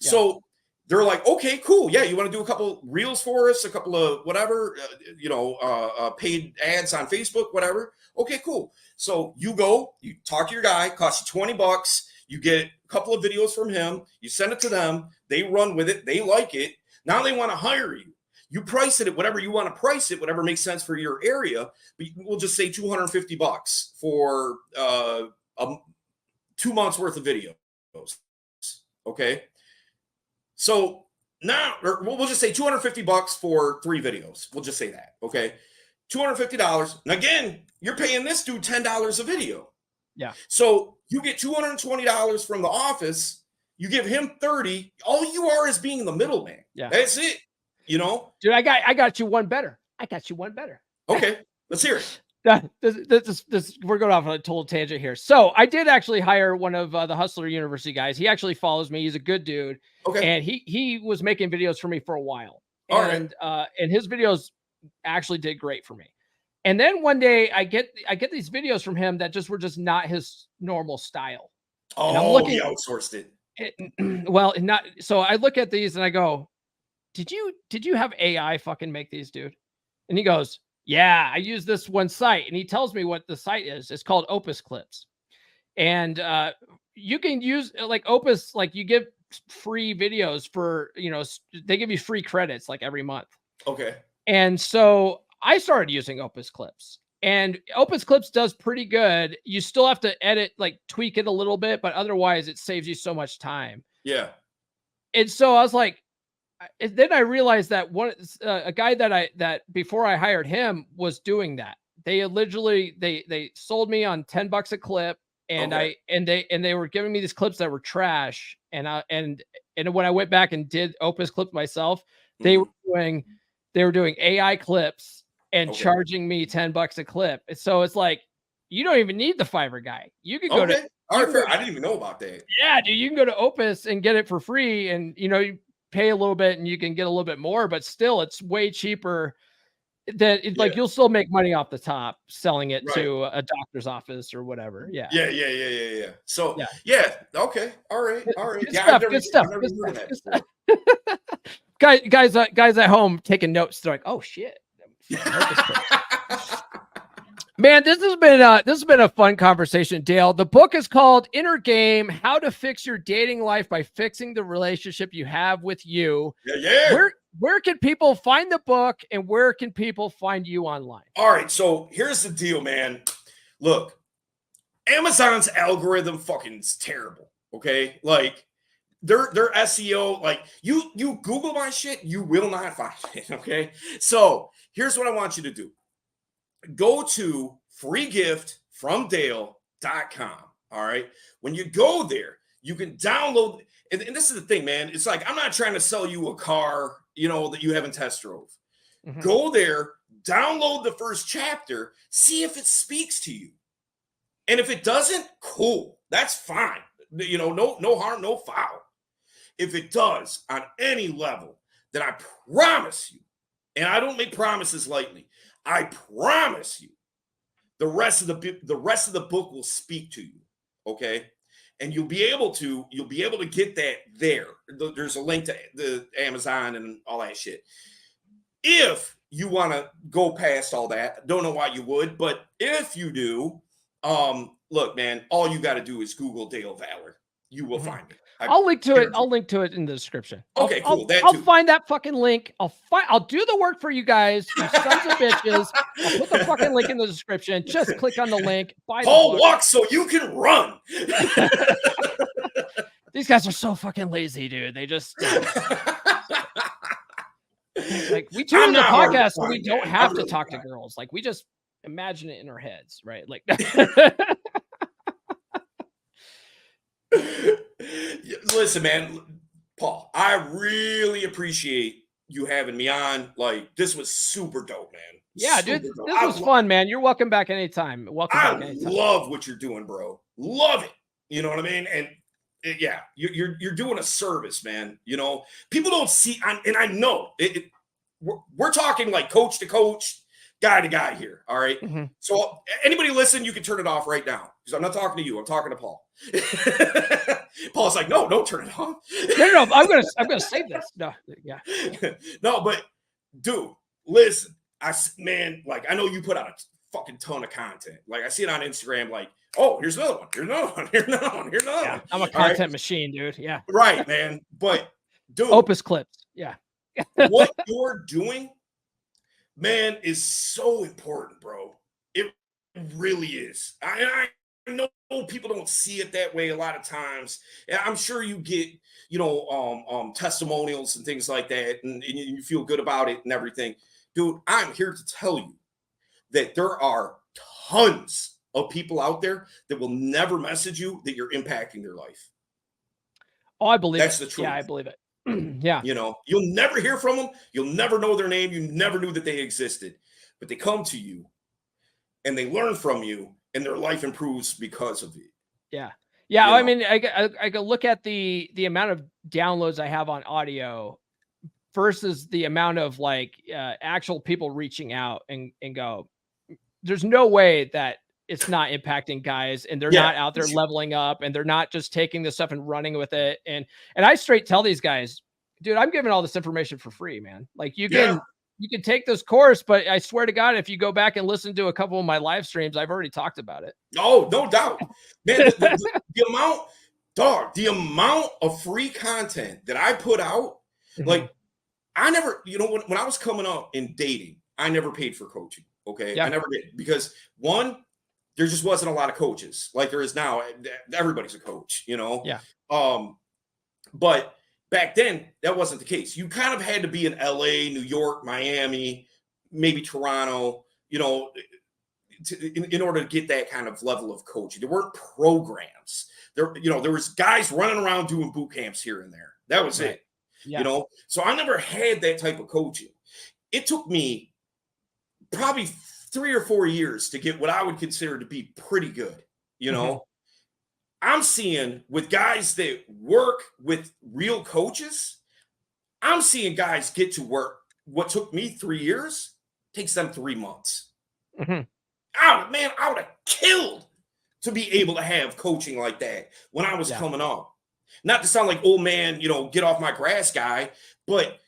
Yeah. So they're like, okay, cool. Yeah, you want to do a couple reels for us, a couple of whatever, paid ads on Facebook, whatever. Okay, cool. So you go, you talk to your guy, costs you $20. You get a couple of videos from him. You send it to them. They run with it. They like it. Now they want to hire you. You price it at whatever you want to price it, whatever makes sense for your area. But we'll just say $250 for 2 months worth of videos. Okay. So now we'll just say $250 for 3 videos. We'll just say that. Okay. $250. And again, you're paying this dude $10 a video. Yeah. So you get $220 from the office. You give him $30. All you are is being the middleman. Yeah. That's it. You know, dude, I got you one better. Okay, let's hear it. This we're going off on a total tangent here. So I did actually hire one of the Hustler University guys. He actually follows me. He's a good dude. Okay. And he was making videos for me for a while. All and his videos actually did great for me. And then one day I get these videos from him that were just not his normal style. Oh, he outsourced it. Well, not so I look at these and I go, Did you have AI fucking make these, dude? And he goes, yeah, I use this one site. And he tells me what the site is. It's called Opus Clips. And you can use like Opus, like you give free videos for, they give you free credits like every month. Okay. And so I started using Opus Clips. And Opus Clips does pretty good. You still have to edit, like tweak it a little bit, but otherwise it saves you so much time. Yeah. And so I was like, then I realized that a guy that before I hired him was doing that. They literally they sold me on $10 a clip, and they were giving me these clips that were trash. And when I went back and did Opus Clips myself, they were doing AI clips and charging me $10 a clip. So it's like, you don't even need the Fiverr guy. You could go to. All right, fair. I didn't even know about that. Yeah, dude, you can go to Opus and get it for free, and you pay a little bit and you can get a little bit more, but still it's way cheaper that it's like you'll still make money off the top selling it Right. to a doctor's office or whatever. Yeah. Yeah. So Yeah. Okay. All right. Good Yeah, stuff. I've Good stuff. never Good heard of stuff. that before. Guys at home taking notes. They're like, oh shit. Man, this has been a fun conversation, Dale. The book is called Inner Game: How to Fix Your Dating Life by Fixing the Relationship You Have with You. Yeah. Where can people find the book, and where can people find you online? All right, so here's the deal, man. Look, Amazon's algorithm fucking is terrible. Okay, like their SEO, like you Google my shit, you will not find it. Okay, so here's what I want you to do. Go to freegiftfromdale.com. All right. When you go there, you can download. And this is the thing, man. It's like, I'm not trying to sell you a car, that you haven't test drove. Mm-hmm. Go there, download the first chapter, see if it speaks to you. And if it doesn't, cool. That's fine. No harm, no foul. If it does on any level, then I promise you, and I don't make promises lightly, I promise you, the rest of the book will speak to you, okay? And you'll be able to get that there. There's a link to the Amazon and all that shit. If you want to go past all that, don't know why you would, but if you do, look, man, all you got to do is Google Dale Valor. You will find me. I'll link to it. I'll link to it in the description. Okay, cool. I'll find that fucking link. I'll do the work for you guys, you sons of bitches. I'll put the fucking link in the description. Just click on the link. Buy Paul walks so you can run. These guys are so fucking lazy, dude. They just like we tune in the podcast and we don't have to talk to girls. Like we just imagine it in our heads, right? Like listen, man, Paul, I really appreciate you having me on. Like, this was super dope, man. Yeah, dude, this was fun, man. You're welcome back anytime. I love what you're doing, bro. Love it. You know what I mean? And yeah, you're doing a service, man. People don't see, and I know we're talking like coach to coach, guy to guy here. All right. Mm-hmm. So anybody listen, you can turn it off right now because I'm not talking to you. I'm talking to Paul. Paul's like, no, don't turn it off. No, I'm gonna save this. No, yeah. No, but dude, listen, I know you put out a fucking ton of content. Like I see it on Instagram, like, oh, here's another one, here's another one, here's another one, here's another one. I'm a content machine, dude. Yeah. Right, man. But dude, Opus clips. Yeah. What you're doing, man, is so important, bro. It really is. I know people don't see it that way a lot of times. And I'm sure you get, testimonials and things like that, and you feel good about it and everything. Dude, I'm here to tell you that there are tons of people out there that will never message you that you're impacting their life. Oh, I believe that's the truth. Yeah, I believe it. Yeah. You'll never hear from them. You'll never know their name. You never knew that they existed, but they come to you and they learn from you and their life improves because of it. Yeah. Yeah. I mean, I can look at the amount of downloads I have on audio versus the amount of actual people reaching out and go, there's no way that it's not impacting guys and they're not out there leveling up and they're not just taking this stuff and running with it. And I straight tell these guys, dude, I'm giving all this information for free, man. Like you can take this course, but I swear to God, if you go back and listen to a couple of my live streams, I've already talked about it. Oh, no doubt, man. the amount of free content that I put out, like I never, when I was coming up in dating, I never paid for coaching. Okay. I never did because one, there just wasn't a lot of coaches like there is now. Everybody's a coach, Yeah. But back then that wasn't the case. You kind of had to be in LA, New York, Miami, maybe Toronto, in order to get that kind of level of coaching. There weren't programs. There was guys running around doing boot camps here and there. That was it. Yeah. So I never had that type of coaching. It took me probably 3 or 4 years to get what I would consider to be pretty good. I'm seeing with guys that work with real coaches, I'm seeing guys get to work what took me 3 years, Takes them 3 months. Mhm. I would have killed to be able to have coaching like that when I was Yeah. coming up. Not to sound like old man, get off my grass guy, but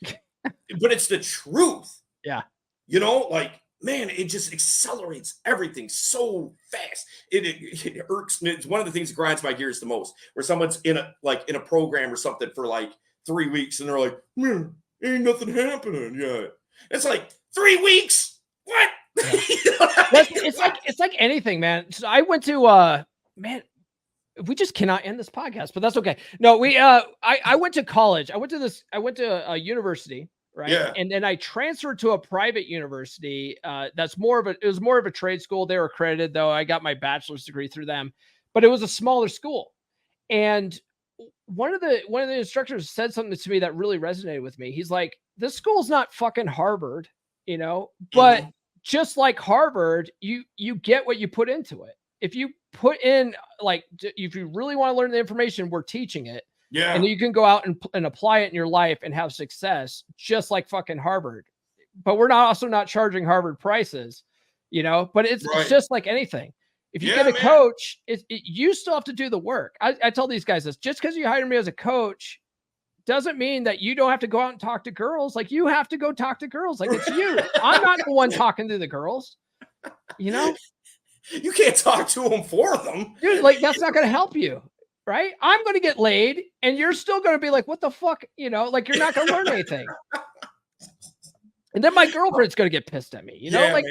it's the truth. Yeah. Like, man, it just accelerates everything so fast. It irks me. It's one of the things that grinds my gears the most, where someone's in a program or something for like 3 weeks and they're like, man, ain't nothing happening yet. It's like 3 weeks. What? Yeah. It's like anything, man. So I went to man, we just cannot end this podcast, but that's okay. No, I went to college. I went to a university, right? Yeah. And then I transferred to a private university. It was more of a trade school. They were accredited though. I got my bachelor's degree through them, but it was a smaller school. And one of the instructors said something to me that really resonated with me. He's like, this school's not fucking Harvard, but just like Harvard, you get what you put into it. If you put in, if you really want to learn the information, we're teaching it. Yeah. And you can go out and apply it in your life and have success, just like fucking Harvard. But we're also not charging Harvard prices, but it's just like anything. If you get a coach, you still have to do the work. I tell these guys this, just because you hire me as a coach doesn't mean that you don't have to go out and talk to girls. Like, you have to go talk to girls. Like, it's you. I'm not the one talking to the girls, You can't talk to them for them. Dude, like, that's not going to help you, right? I'm going to get laid and you're still going to be like, what the fuck? Like, you're not going to learn anything. And then my girlfriend's going to get pissed at me, man.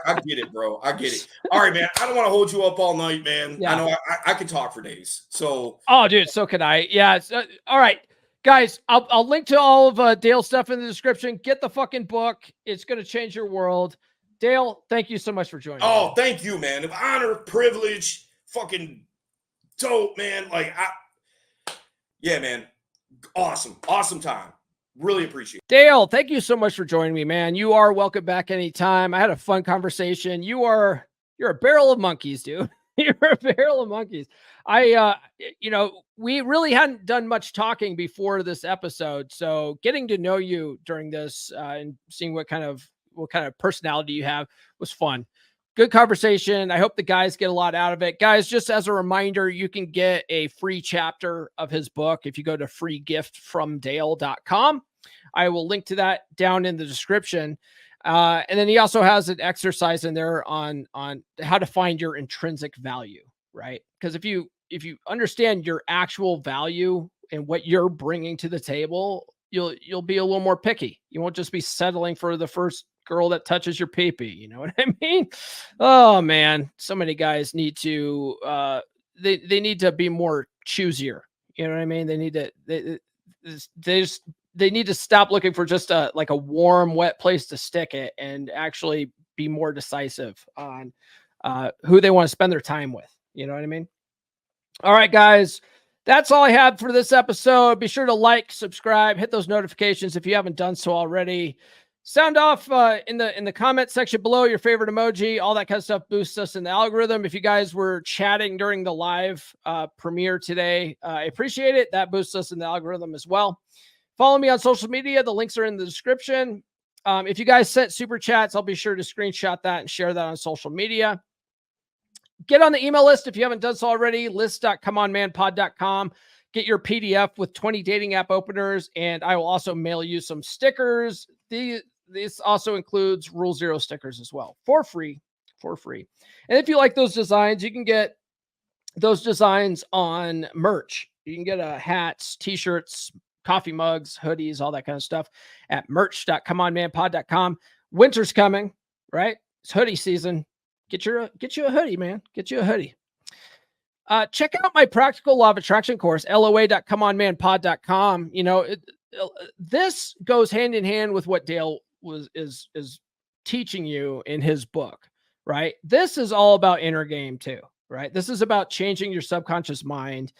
I get it, bro. I get it. All right, man. I don't want to hold you up all night, man. Yeah. I know I can talk for days. So, oh, dude, so can I. Yeah. All right, guys. I'll link to all of Dale's stuff in the description. Get the fucking book. It's going to change your world. Dale, thank you so much for joining. Oh, thank you, man. Honor, privilege, fucking dope, man. Yeah, man. Awesome time. Really appreciate it. Dale, thank you so much for joining me, man. You are welcome back anytime. I had a fun conversation. You're a barrel of monkeys, dude. You're a barrel of monkeys. We really hadn't done much talking before this episode. So getting to know you during this and seeing what kind of personality you have was fun. Good conversation. I hope the guys get a lot out of it. Guys, just as a reminder, you can get a free chapter of his book if you go to freegiftfromdale.com. I will link to that down in the description. And then he also has an exercise in there on how to find your intrinsic value, right? Because if you understand your actual value and what you're bringing to the table, you'll be a little more picky. You won't just be settling for the first girl that touches your pee-pee. You know what I mean? Oh man, so many guys need to they need to be more choosier. You know what I mean? They need to stop looking for just a warm, wet place to stick it and actually be more decisive on who they want to spend their time with. You know what I mean? All right, guys. That's all I have for this episode. Be sure to like, subscribe, hit those notifications if you haven't done so already. Sound off in the comment section below your favorite emoji. All that kind of stuff boosts us in the algorithm. If you guys were chatting during the live premiere today, I appreciate it. That boosts us in the algorithm as well. Follow me on social media. The links are in the description. If you guys sent super chats, I'll be sure to screenshot that and share that on social media. Get on the email list if you haven't done so already. list.comeonmanpod.com. Get your PDF with 20 dating app openers, and I will also mail you some stickers. This also includes Rule Zero stickers as well for free. And if you like those designs, you can get those designs on merch. You can get hats, t-shirts, coffee mugs, hoodies, all that kind of stuff at merch.comeonmanpod.com. Winter's coming, right? It's hoodie season. Get you a hoodie, man. Get you a hoodie. Check out my practical law of attraction course, loa.comeonmanpod.com. This goes hand in hand with what Dale is teaching you in his book, right? This is all about inner game too, right? This is about changing your subconscious mind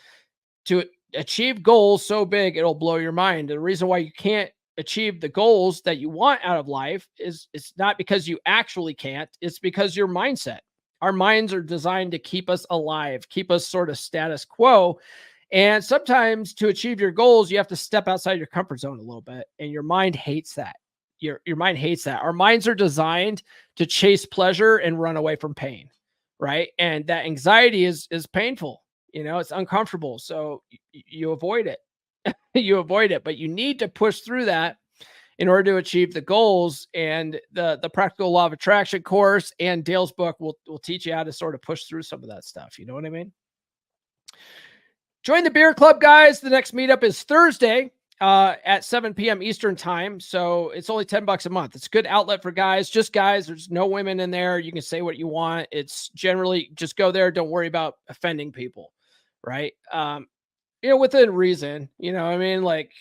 to achieve goals so big it'll blow your mind. The reason why you can't achieve the goals that you want out of life is it's not because you actually can't, it's because your mindset. Our minds are designed to keep us alive, keep us sort of status quo. And sometimes to achieve your goals, you have to step outside your comfort zone a little bit, and your mind hates that. your mind hates that. Our minds are designed to chase pleasure and run away from pain, right? And that anxiety is painful. It's uncomfortable. So you avoid it. You avoid it, but you need to push through that in order to achieve the goals. And the Practical Law of Attraction course and Dale's book will teach you how to sort of push through some of that stuff. You know what I mean? Join the beer club, guys. The next meetup is Thursday at 7 p.m. Eastern time. So it's only $10 a month. It's a good outlet for guys, just guys. There's no women in there. You can say what you want. It's generally just go there. Don't worry about offending people, right? Within reason, I mean, like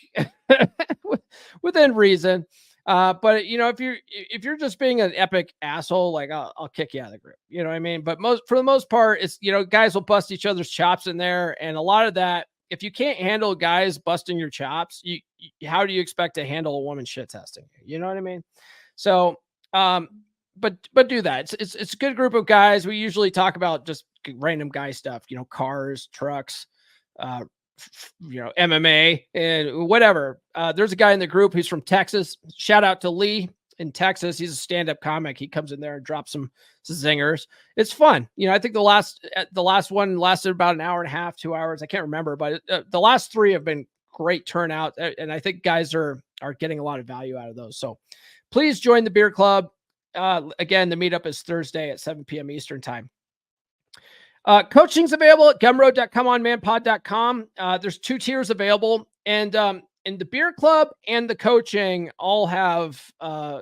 within reason. But if you're just being an epic asshole, like I'll kick you out of the group. You know what I mean? But for the most part, it's, guys will bust each other's chops in there. And a lot of that, if you can't handle guys busting your chops, how do you expect to handle a woman shit testing? You know what I mean? So, but do that. It's a good group of guys. We usually talk about just random guy stuff, cars, trucks, MMA and whatever. There's a guy in the group who's from Texas. Shout out to Lee in Texas. He's a stand-up comic. He comes in there and drops some zingers. It's fun. I think the last one lasted about an hour and a half, 2 hours. I can't remember, but the last three have been great turnout. And I think guys are getting a lot of value out of those. So please join the beer club. Again, the meetup is Thursday at 7 p.m. Eastern time. Coaching's available at gumroad.comeonmanpod.com. There's 2 tiers available, and the beer club and the coaching all have a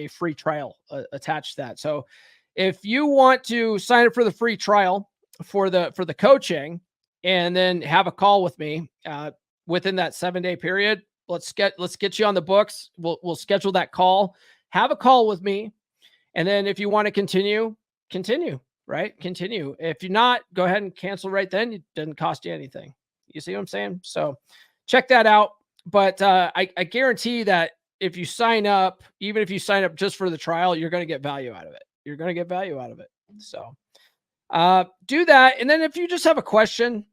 free trial attached to that. So if you want to sign up for the free trial for the coaching and then have a call with me within that 7-day period, let's get you on the books. We'll schedule that call. Have a call with me, and then if you want to continue. Right? Continue. If you're not, go ahead and cancel right then. It doesn't cost you anything. You see what I'm saying? So check that out. But I guarantee that if you sign up, even if you sign up just for the trial, you're going to get value out of it. So do that. And then if you just have a question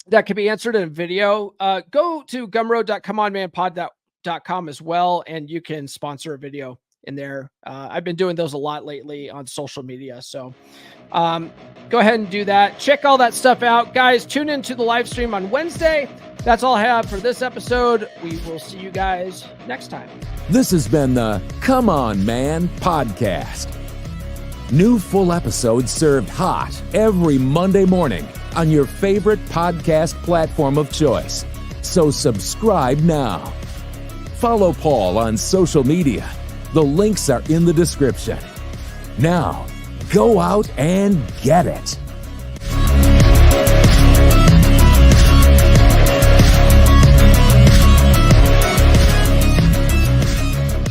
that can be answered in a video, go to gumroad.comeonmanpod.com as well, and you can sponsor a video in there. I've been doing those a lot lately on social media. So go ahead and do that. Check all that stuff out. Guys, tune into the live stream on Wednesday. That's all I have for this episode. We will see you guys next time. This has been the Come On Man podcast. New full episodes served hot every Monday morning on your favorite podcast platform of choice. So subscribe now. Follow Paul on social media. The links are in the description. Now, go out and get it.